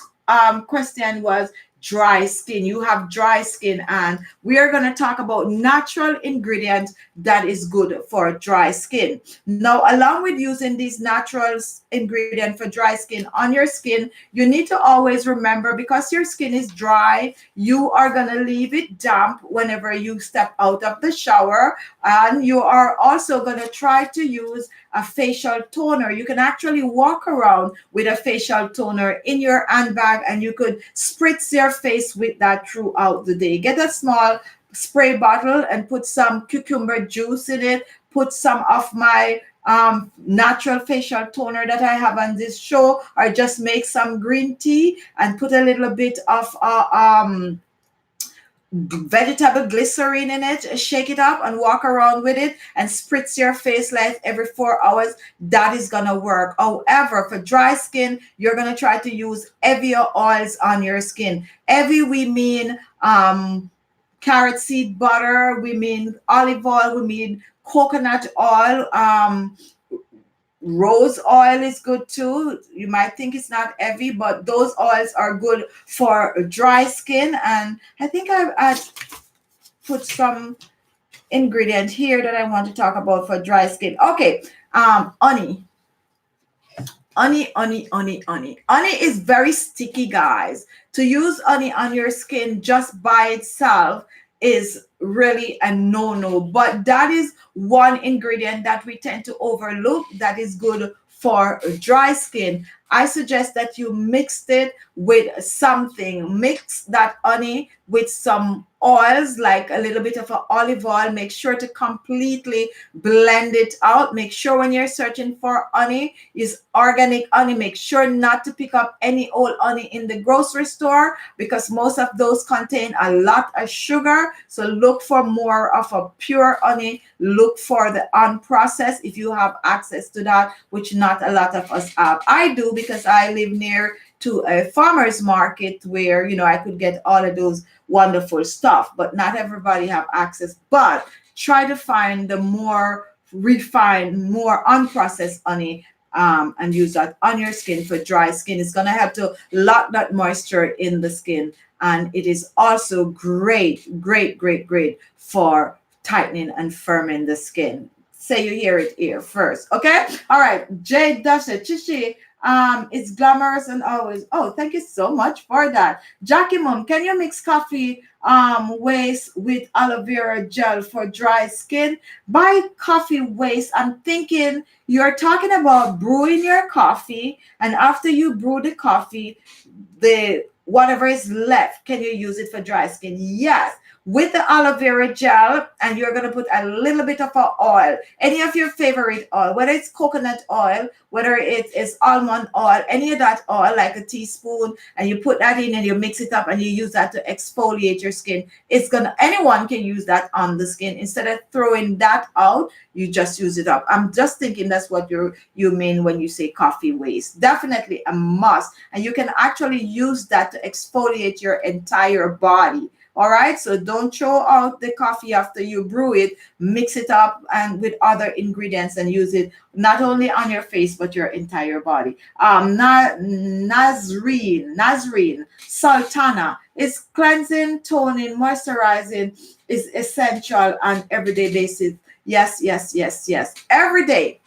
question was dry skin. You have dry skin, and we are going to talk about natural ingredients that is good for dry skin. Now, along with using these natural ingredients for dry skin on your skin, you need to always remember, because your skin is dry, you are going to leave it damp whenever you step out of the shower, and you are also going to try to use a facial toner. You can actually walk around with a facial toner in your handbag, and you could spritz your face with that throughout the day. Get a small spray bottle and put some cucumber juice in it. Put some of my natural facial toner that I have on this show, or just make some green tea and put a little bit of vegetable glycerin in it, shake it up and walk around with it and spritz your face like every 4 hours. That is gonna work. However, for dry skin, you're gonna try to use heavier oils on your skin. Heavy, we mean carrot seed butter, we mean olive oil, we mean coconut oil. Rose oil is good too. You might think it's not heavy, but those oils are good for dry skin. And I think I put some ingredient here that I want to talk about for dry skin. Okay, honey. Honey is very sticky, guys. To use honey on your skin just by itself is really a no-no, but that is one ingredient that we tend to overlook that is good for dry skin. I suggest that you mixed it with something. Mix that honey with some oils, like a little bit of an olive oil. Make sure to completely blend it out. Make sure when you're searching for honey is organic honey. Make sure not to pick up any old honey in the grocery store, because most of those contain a lot of sugar. So look for more of a pure honey. Look for the unprocessed if you have access to that, which not a lot of us have. I do, because I live near to a farmer's market where, you know, I could get all of those wonderful stuff, but not everybody have access. But try to find the more refined, more unprocessed honey, and use that on your skin for dry skin. It's going to help to lock that moisture in the skin. And it is also great for tightening and firming the skin. Say you hear it here first. Okay. All right. Jay Dasha Chichi. It's glamorous and always. Oh, thank you so much for that. Jackie Mom, can you mix coffee waste with aloe vera gel for dry skin? Buy coffee waste. I'm thinking you're talking about brewing your coffee, and after you brew the coffee, the whatever is left, can you use it for dry skin? Yes, with the aloe vera gel, and you're going to put a little bit of a oil, any of your favorite oil, whether it's coconut oil, whether it is almond oil, any of that oil, like a teaspoon, and you put that in and you mix it up and you use that to exfoliate your skin. It's gonna, anyone can use that on the skin. Instead of throwing that out, you just use it up. I'm just thinking that's what you mean when you say coffee waste. Definitely a must, and you can actually use that to exfoliate your entire body. All right, so don't throw out the coffee after you brew it. Mix it up and with other ingredients and use it not only on your face but your entire body. Nazreen Sultana is cleansing, toning, moisturizing is essential on everyday basis. Yes. Every day,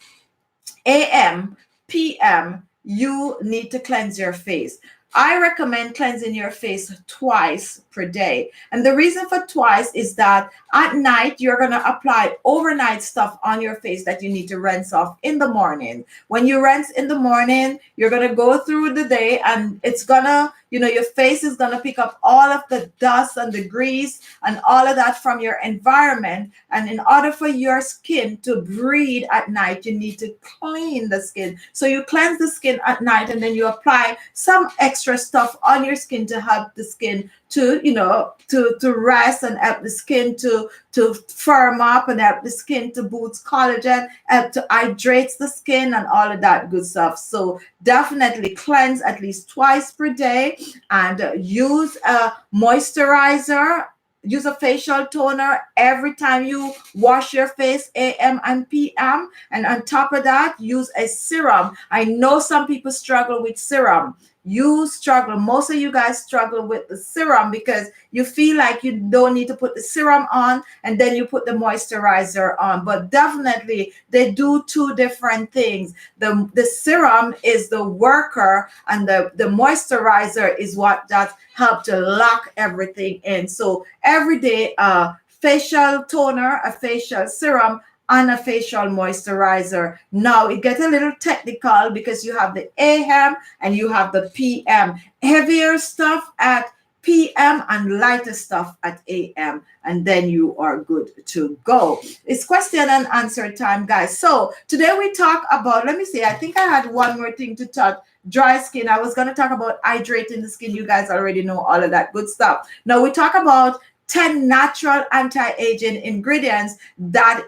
AM, PM, you need to cleanse your face. I recommend cleansing your face twice per day. And the reason for twice is that at night, you're going to apply overnight stuff on your face that you need to rinse off in the morning. When you rinse in the morning, you're going to go through the day, and it's going to, your face is going to pick up all of the dust and the grease and all of that from your environment. And in order for your skin to breathe at night, you need to clean the skin. So you cleanse the skin at night, and then you apply some extra stuff on your skin to help the skin to rest, and help the skin to firm up, and help the skin to boost collagen, help to hydrate the skin and all of that good stuff. So definitely cleanse at least twice per day, and use a moisturizer. Use a facial toner every time you wash your face, AM and PM. And on top of that, use a serum. I know some people struggle with serum. Most of you guys struggle with the serum because you feel like you don't need to put the serum on and then you put the moisturizer on. But definitely they do two different things. The serum is the worker, and the moisturizer is what that help to lock everything in. So every day, a facial toner, a facial serum, and a facial moisturizer. Now it gets a little technical because you have the AM and you have the PM. Heavier stuff at PM and lighter stuff at AM, and then you are good to go. It's question and answer time, guys. So today we talk about, let me see, I think I had one more thing to touch. Dry skin. I was going to talk about hydrating the skin. You guys already know all of that good stuff. Now we talk about 10 natural anti-aging ingredients that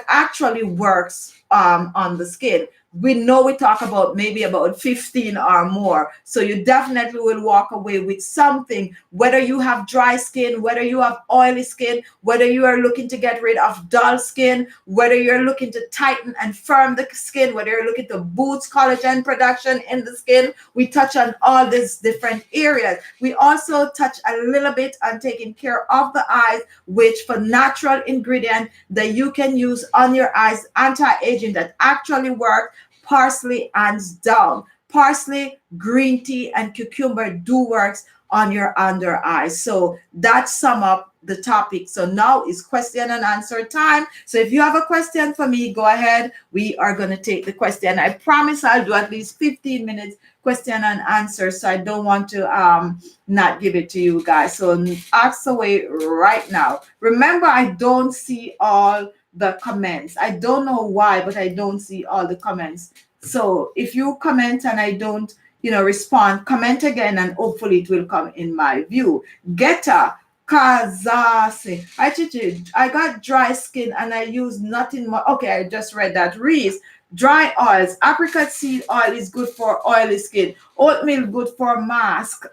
actually works on the skin. We know we talk about maybe about 15 or more. So you definitely will walk away with something, whether you have dry skin, whether you have oily skin, whether you are looking to get rid of dull skin, whether you're looking to tighten and firm the skin, whether you're looking to boost collagen production in the skin. We touch on all these different areas. We also touch a little bit on taking care of the eyes, which for natural ingredient that you can use on your eyes, anti-aging that actually work. Parsley, hands down. Parsley, green tea, and cucumber do works on your under eyes. So that sum up the topic. So now is question and answer time. So if you have a question for me, go ahead. We are going to take the question. I promise I'll do at least 15 minutes question and answer. So I don't want to not give it to you guys. So ask away right now. Remember, I don't see all the comments. I don't know why, but I don't see all the comments. So if you comment and I don't, respond, comment again and hopefully it will come in my view. Geta Kazase. I got dry skin and I use nothing more. Okay, I just read that. Reese. Dry oils. Apricot seed oil is good for oily skin. Oatmeal good for mask.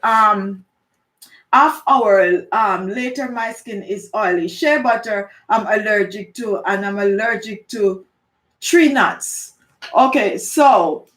Half hour later, my skin is oily. Shea butter, I'm allergic to, and I'm allergic to tree nuts. Okay, so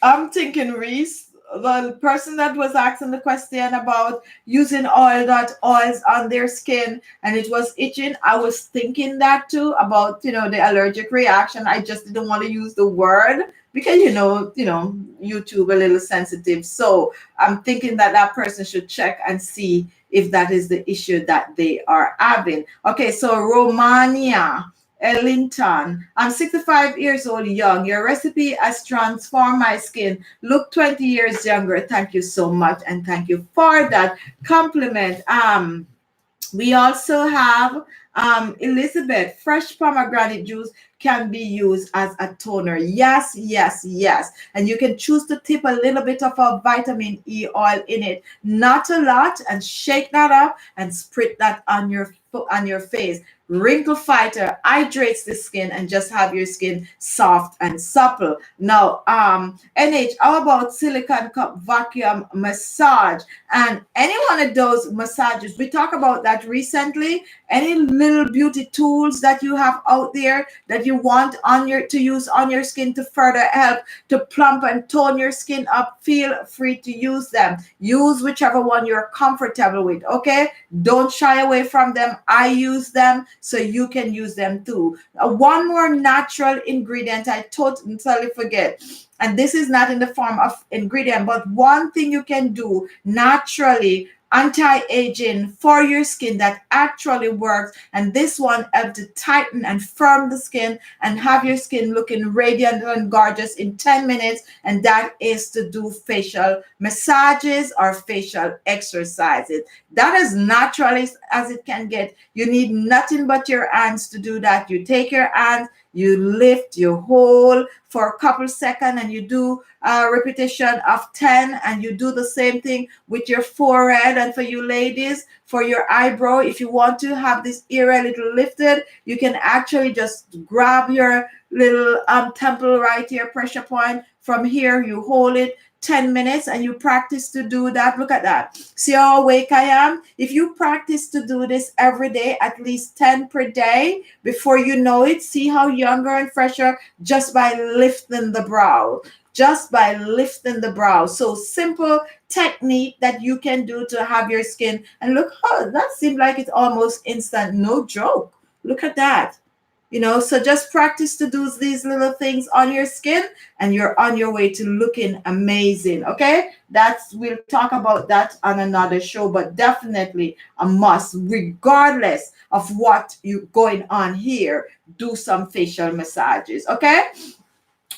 I'm thinking, Reese, the person that was asking the question about using oils on their skin and it was itching, I was thinking that too about, the allergic reaction. I just didn't want to use the word because, YouTube a little sensitive. So I'm thinking that person should check and see if that is the issue that they are having. Okay, so Romania. Ellington, I'm 65 years old, young. Your recipe has transformed my skin. Look 20 years younger. Thank you so much. And thank you for that compliment. We also have Elizabeth, fresh pomegranate juice can be used as a toner. Yes, yes, yes. And you can choose to tip a little bit of a vitamin E oil in it, not a lot, and shake that up and spritz that on your face. Wrinkle fighter hydrates the skin and just have your skin soft and supple. Now, NH, how about silicone cup vacuum massage? And any one of those massages, we talked about that recently. Any little beauty tools that you have out there that you want to use on your skin to further help to plump and tone your skin up, feel free to use them. Use whichever one you're comfortable with, okay? Don't shy away from them. I use them, so you can use them too. One more natural ingredient I totally forget, and this is not in the form of ingredient, but one thing you can do naturally, anti-aging for your skin that actually works, and this one helps to tighten and firm the skin and have your skin looking radiant and gorgeous in 10 minutes, and that is to do facial massages or facial exercises. That is natural as it can get. You need nothing but your hands to do that. You take your hands, you lift, you hold for a couple seconds, and you do a repetition of 10, and you do the same thing with your forehead. And for you ladies, for your eyebrow, if you want to have this area a little lifted, you can actually just grab your little temple right here, pressure point. From here, you hold it 10 minutes and you practice to do that. Look at that. See how awake I am? If you practice to do this every day, at least 10 per day, before you know it, see how younger and fresher just by lifting the brow. Just by lifting the brow. So simple technique that you can do to have your skin. And look, that seemed like it's almost instant. No joke. Look at that. So just practice to do these little things on your skin, and you're on your way to looking amazing. Okay, we'll talk about that on another show, but definitely a must, regardless of what you going on here. Do some facial massages. Okay.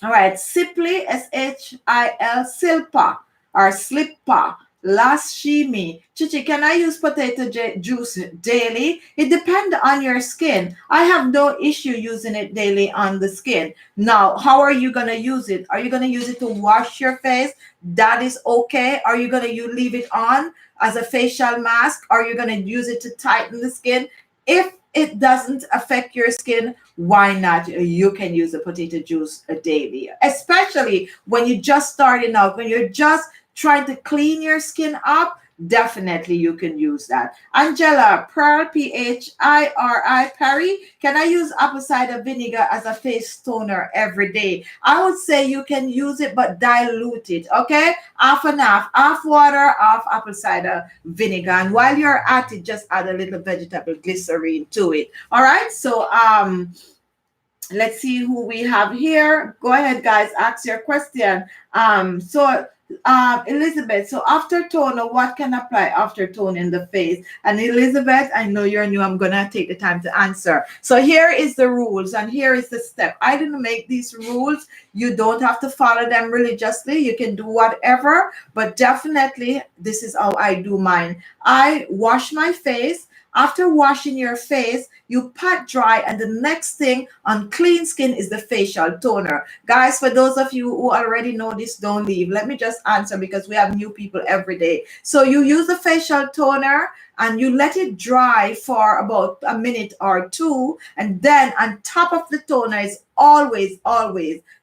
All right, Simply, Shil, Silpa, or Slippa, Lashimi. Chichi, can I use potato juice daily? It depends on your skin. I have no issue using it daily on the skin. Now, how are you going to use it? Are you going to use it to wash your face? That is okay. Are you going to leave it on as a facial mask? Are you going to use it to tighten the skin? If it doesn't affect your skin, why not? You can use the potato juice daily, especially when you're just starting out, when you're just trying to clean your skin up. Definitely you can use that. Angela, Pearl, Phiri, Perry, can I use apple cider vinegar as a face toner every day? I would say you can use it, but dilute it. Okay, half and half water, half apple cider vinegar, and while you're at it, just add a little vegetable glycerine to it. All right, so let's see who we have here. Go ahead, guys, ask your question. Elizabeth, so after toner, what can apply after tone in the face? And Elizabeth, I know you're new. I'm going to take the time to answer. So here is the rules, and here is the step. I didn't make these rules. You don't have to follow them religiously. You can do whatever, but definitely this is how I do mine. I wash my face. After washing your face, you pat dry, and the next thing on clean skin is the facial toner. Guys, for those of you who already know this, don't leave. Let me just answer, because we have new people every day. So you use the facial toner and you let it dry for about a minute or two, and then on top of the toner is always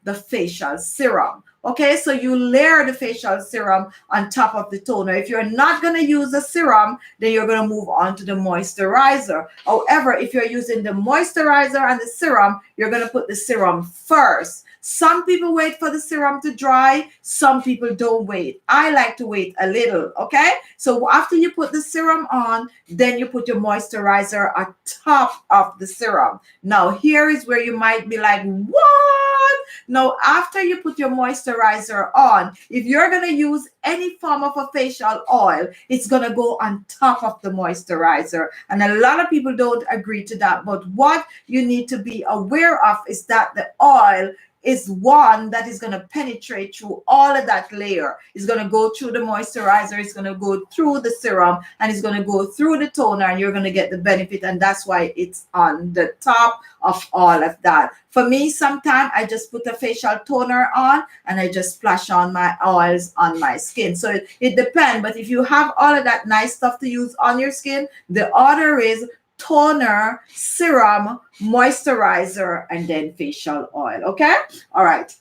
the facial serum. Okay, so you layer the facial serum on top of the toner. If you're not going to use the serum, then you're going to move on to the moisturizer. However, if you're using the moisturizer and the serum, you're going to put the serum first. Some people wait for the serum to dry. Some people don't wait. I like to wait a little, okay? So after you put the serum on, then you put your moisturizer on top of the serum. Now, here is where you might be like, what? Now, after you put your moisturizer on, if you're going to use any form of a facial oil, it's going to go on top of the moisturizer. And a lot of people don't agree to that. But what you need to be aware of is that the oil is one that is going to penetrate through all of that layer. It's going to go through the moisturizer, it's going to go through the serum, and it's going to go through the toner, and you're going to get the benefit. And that's why it's on the top of all of that. For me, sometimes I just put a facial toner on and I just splash on my oils on my skin. So it depends. But if you have all of that nice stuff to use on your skin, the order is toner, serum, moisturizer, and then facial oil. Okay. All right.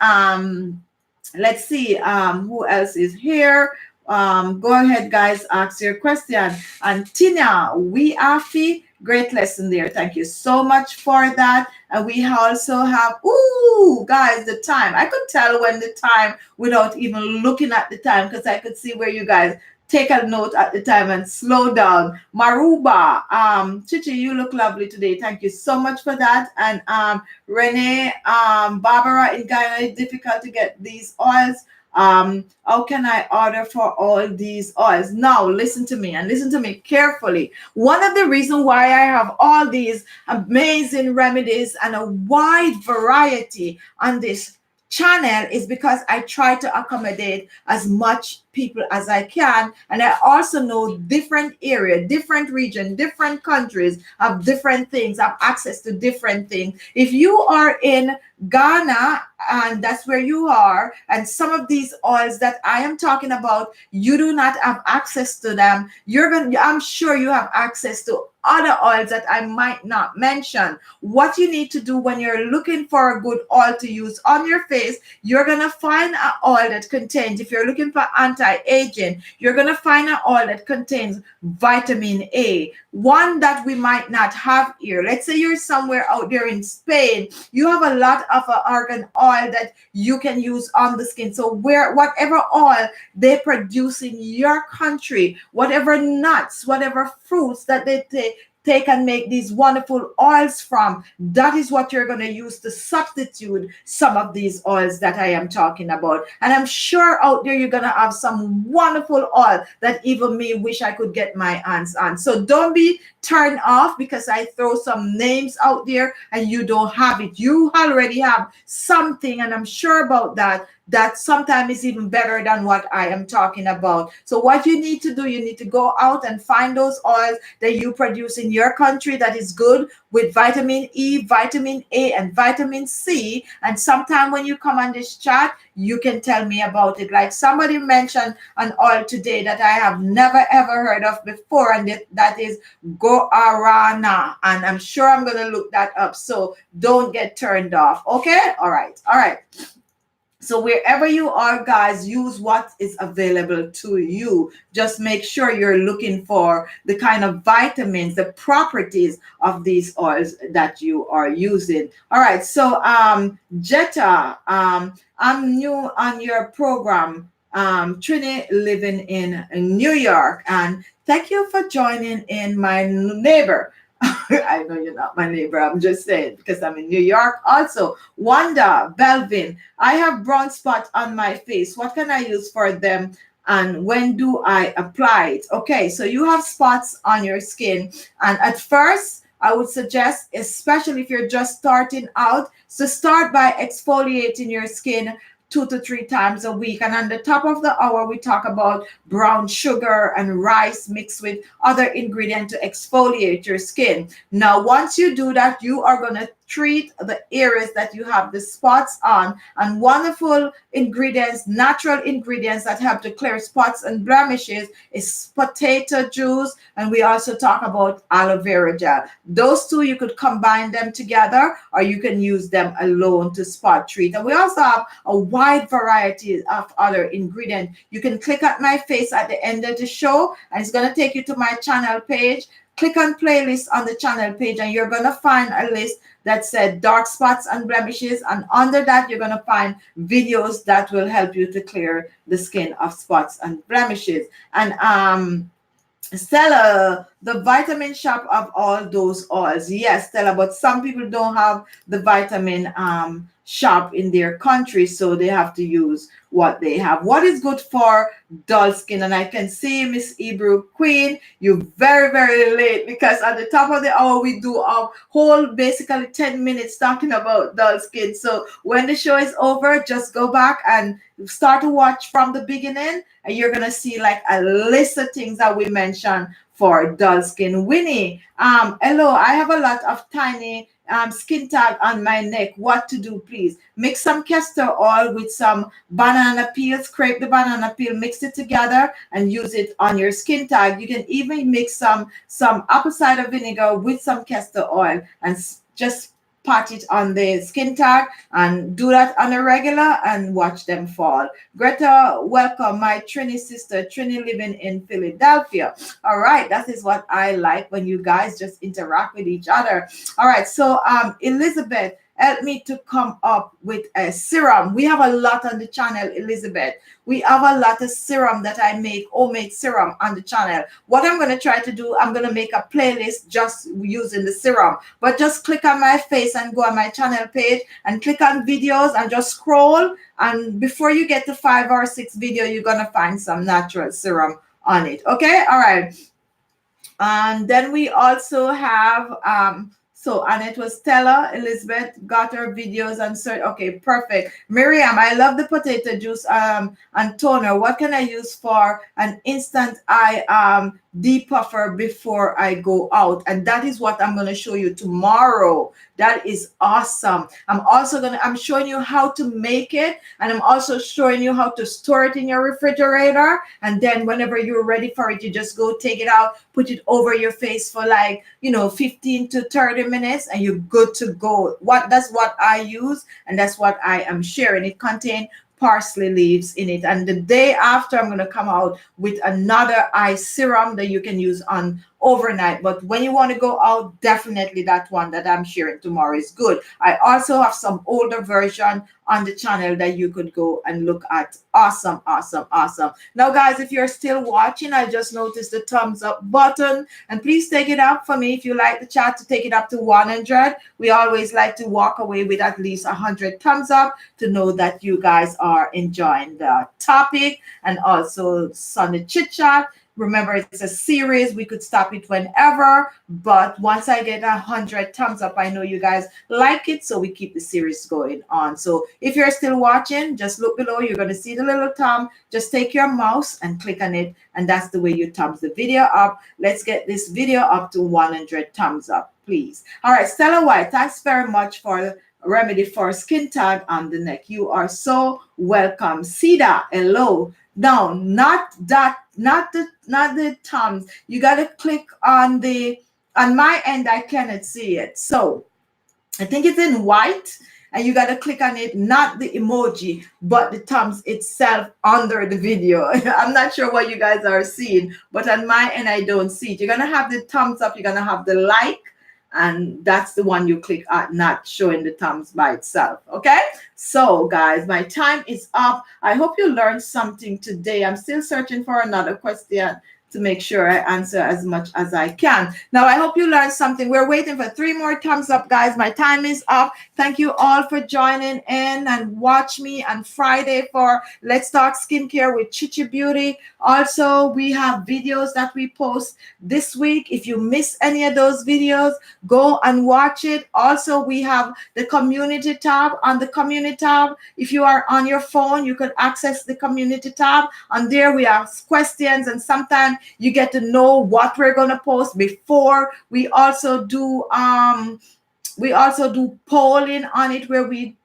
Let's see who else is here. Go ahead, guys, ask your question. And Tina, we are great lesson there. Thank you so much for that. And we also have, guys, the time. I could tell when the time without even looking at the time, because I could see where you guys take a note at the time and slow down. Maruba, Chichi, you look lovely today. Thank you so much for that. And Renee, Barbara in Ghana, it's difficult to get these oils. How can I order for all these oils? Now, listen to me and listen to me carefully. One of the reasons why I have all these amazing remedies and a wide variety on this channel is because I try to accommodate as much people as I can. And I also know different area, different region, different countries have different things, have access to different things. If you are in Ghana and that's where you are, and some of these oils that I am talking about, you do not have access to them, I'm sure you have access to other oils that I might not mention. What you need to do when you're looking for a good oil to use on your face, you're going to find an oil that contains, if you're looking for anti-aging, you're going to find an oil that contains vitamin A, one that we might not have here. Let's say you're somewhere out there in Spain, you have a lot of argan oil that you can use on the skin. So whatever oil they produce in your country, whatever nuts, whatever fruits that they take and make these wonderful oils from, that is what you're going to use to substitute some of these oils that I am talking about. And I'm sure out there you're going to have some wonderful oil that even me wish I could get my hands on. So don't be turned off because I throw some names out there and you don't have it. You already have something, and I'm sure about that, that sometimes is even better than what I am talking about. So what you need to do, you need to go out and find those oils that you produce in your country that is good with vitamin E, vitamin A, and vitamin C. And sometime when you come on this chat, you can tell me about it. Like somebody mentioned an oil today that I have never ever heard of before, and that is guarana. And I'm sure I'm going to look that up. So don't get turned off. Okay? All right. All right. So wherever you are, guys, use what is available to you. Just make sure you're looking for the kind of vitamins, the properties of these oils that you are using. All right. So Jetta, I'm new on your program. Trini living in New York. And thank you for joining in, my neighbor. I know you're not my neighbor. I'm just saying because I'm in New York. Also, Wanda Belvin, I have brown spots on my face. What can I use for them? And when do I apply it? Okay, so you have spots on your skin. And at first, I would suggest, especially if you're just starting out, so start by exfoliating your skin 2 to 3 times a week. And on the top of the hour, we talk about brown sugar and rice mixed with other ingredients to exfoliate your skin. Now, once you do that, you are going to treat the areas that you have the spots on, and wonderful ingredients, natural ingredients that help to clear spots and blemishes is potato juice, and we also talk about aloe vera gel. Those two, you could combine them together or you can use them alone to spot treat. And we also have a wide variety of other ingredients. You can click at my face at the end of the show and it's going to take you to my channel page. Click on playlist on the channel page and you're going to find a list that said dark spots and blemishes, and under that you're going to find videos that will help you to clear the skin of spots and blemishes. And Stella, the vitamin shop of all those oils. Yes, Stella, but some people don't have the vitamin shop in their country, so they have to use what they have. What is good for dull skin? And I can see Miss Hebrew Queen, you're very, very late because at the top of the hour, we do a whole basically 10 minutes talking about dull skin. So when the show is over, just go back and start to watch from the beginning and you're going to see like a list of things that we mentioned for dull skin. Winnie, hello, I have a lot of tiny skin tag on my neck. What to do, please? Mix some castor oil with some banana peel, scrape the banana peel, mix it together and use it on your skin tag. You can even mix some apple cider vinegar with some castor oil and just pat it on the skin tag and do that on a regular and watch them fall. Greta, welcome, my Trini sister, Trini living in Philadelphia. All right, that is what I like when you guys just interact with each other. All right, so Elizabeth, help me to come up with a serum. We have a lot on the channel, Elizabeth. We have a lot of serum that I make, homemade serum on the channel. What I'm going to try to do, I'm going to make a playlist just using the serum. But just click on my face and go on my channel page and click on videos and just scroll. And before you get to 5 or 6 video, you're going to find some natural serum on it. Okay? All right. And then we also have and it was Stella, Elizabeth got her videos and search. Okay, perfect. Miriam, I love the potato juice and toner. What can I use for an instant eye depuffer before I go out? And that is what I'm going to show you tomorrow. That is awesome. I'm showing you how to make it, and I'm also showing you how to store it in your refrigerator. And then whenever you're ready for it, you just go take it out, put it over your face for 15 to 30 minutes, and you're good to go. That's what I use, and that's what I am sharing. It contains parsley leaves in it. And the day after, I'm going to come out with another eye serum that you can use on overnight. But when you want to go out, definitely that one that I'm sharing tomorrow is good. I also have some older version on the channel that you could go and look at. Awesome, awesome, awesome. Now, guys, if you're still watching, I just noticed the thumbs up button, and please take it up for me if you like the chat, to take it up to 100. We always like to walk away with at least 100 thumbs up to know that you guys are enjoying the topic. And also Sunday Chit Chat. Remember, it's a series. We could stop it whenever, but once I get 100 thumbs up, I know you guys like it, so we keep the series going on. So if you're still watching, just look below. You're going to see the little thumb. Just take your mouse and click on it, and that's the way you thumbs the video up. Let's get this video up to 100 thumbs up, please. All right, Stella White, thanks very much for Remedy for skin tag on the neck. You are so welcome. Sida, hello. No, not the thumbs. You got to click on my end. I cannot see it. So I think it's in white, and you got to click on it, not the emoji, but the thumbs itself under the video. I'm not sure what you guys are seeing, but on my end, I don't see it. You're going to have the thumbs up. You're going to have the like, and that's the one you click at, not showing the thumbs by itself. Okay, so guys, my time is up. I hope you learned something today. I'm still searching for another question to make sure I answer as much as I can. Now, I hope you learned something. We're waiting for 3 more thumbs up, guys. My time is up. Thank you all for joining in, and watch me on Friday for Let's Talk Skincare with Khichibeauty. Also, we have videos that we post this week. If you miss any of those videos, go and watch it. Also, we have the community tab. On the community tab, if you are on your phone, you can access the community tab. On there, we ask questions, and sometimes you get to know what we're going to post before. We also do polling on it, where we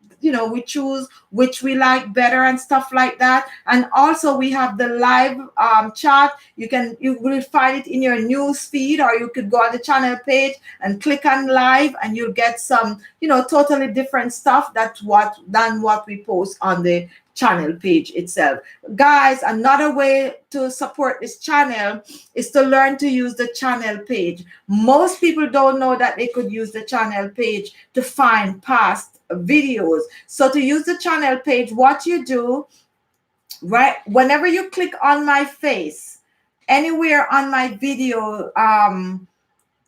choose which we like better and stuff like that. And also we have the live chat. You will find it in your news feed, or you could go on the channel page and click on live, and you'll get some totally different stuff than what we post on the channel page itself. Guys, another way to support this channel is to learn to use the channel page. Most people don't know that they could use the channel page to find past videos. So to use the channel page, what you do, right, whenever you click on my face, anywhere on my video,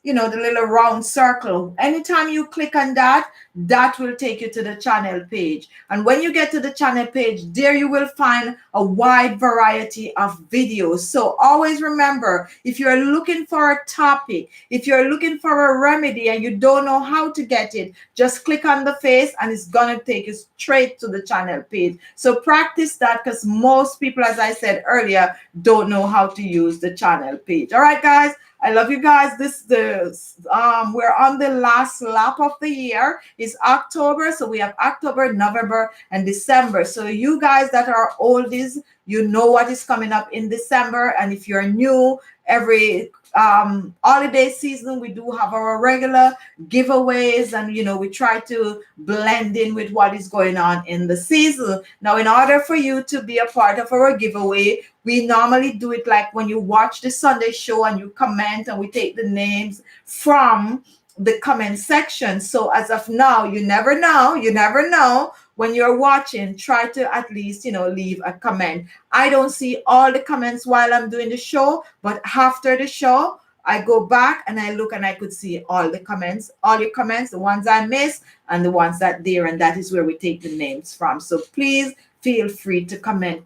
the little round circle, anytime you click on that, that will take you to the channel page. And when you get to the channel page, there you will find a wide variety of videos. So always remember, if you're looking for a topic, if you're looking for a remedy and you don't know how to get it, just click on the face and it's going to take you straight to the channel page. So practice that, because most people, as I said earlier, don't know how to use the channel page. All right, guys. I love you guys. We're on the last lap of the year. It's October, so we have October, November, and December. So you guys that are oldies, you know what is coming up in December. And if you're new, every holiday season, we do have our regular giveaways, and we try to blend in with what is going on in the season. Now, in order for you to be a part of our giveaway, we normally do it like when you watch the Sunday show and you comment, and we take the names from the comment section. So as of now, you never know when you're watching, try to at least leave a comment. I don't see all the comments while I'm doing the show, but after the show I go back and I look, and I could see all your comments, the ones I missed and the ones that there, and that is where we take the names from. So please feel free to comment.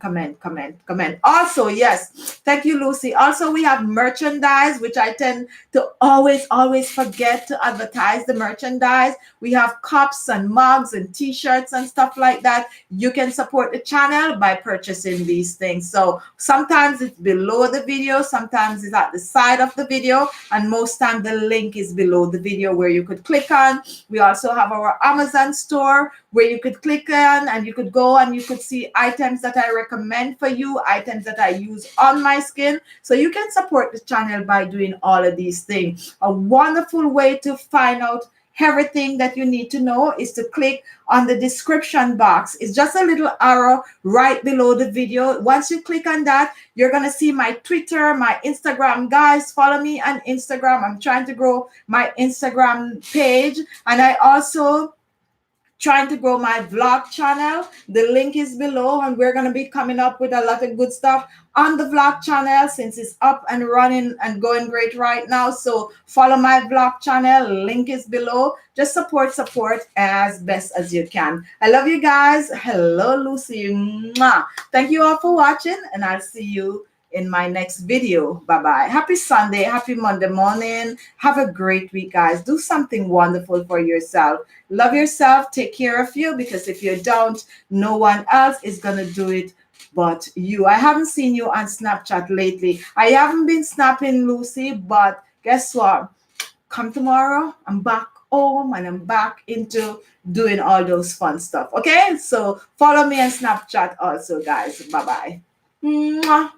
Also, yes, thank you, Lucy. Also, we have merchandise, which I tend to always forget to advertise the merchandise. We have cups and mugs and t-shirts and stuff like that. You can support the channel by purchasing these things. So sometimes it's below the video, sometimes it's at the side of the video, and most time the link is below the video where you could click on. We also have our Amazon store where you could click on, and you could go and you could see items that I recommend for you, items that I use on my skin. So you can support the channel by doing all of these things. A wonderful way to find out everything that you need to know is to click on the description box. It's just a little arrow right below the video. Once you click on that, you're going to see my Twitter, my Instagram. Guys, follow me on Instagram. I'm trying to grow my Instagram page, and I also trying to grow my vlog channel. The link is below, and we're going to be coming up with a lot of good stuff on the vlog channel since it's up and running and going great right now. So follow my vlog channel. Link is below. Just support as best as you can. I love you guys. Hello, Lucy. Mwah. Thank you all for watching, and I'll see you in my next video. Bye-bye. Happy Sunday. Happy Monday morning. Have a great week, guys. Do something wonderful for yourself. Love yourself. Take care of you, because if you don't, no one else is going to do it but you. I haven't seen you on Snapchat lately. I haven't been snapping, Lucy, but guess what? Come tomorrow, I'm back home and I'm back into doing all those fun stuff. Okay? So follow me on Snapchat also, guys. Bye-bye. Mwah.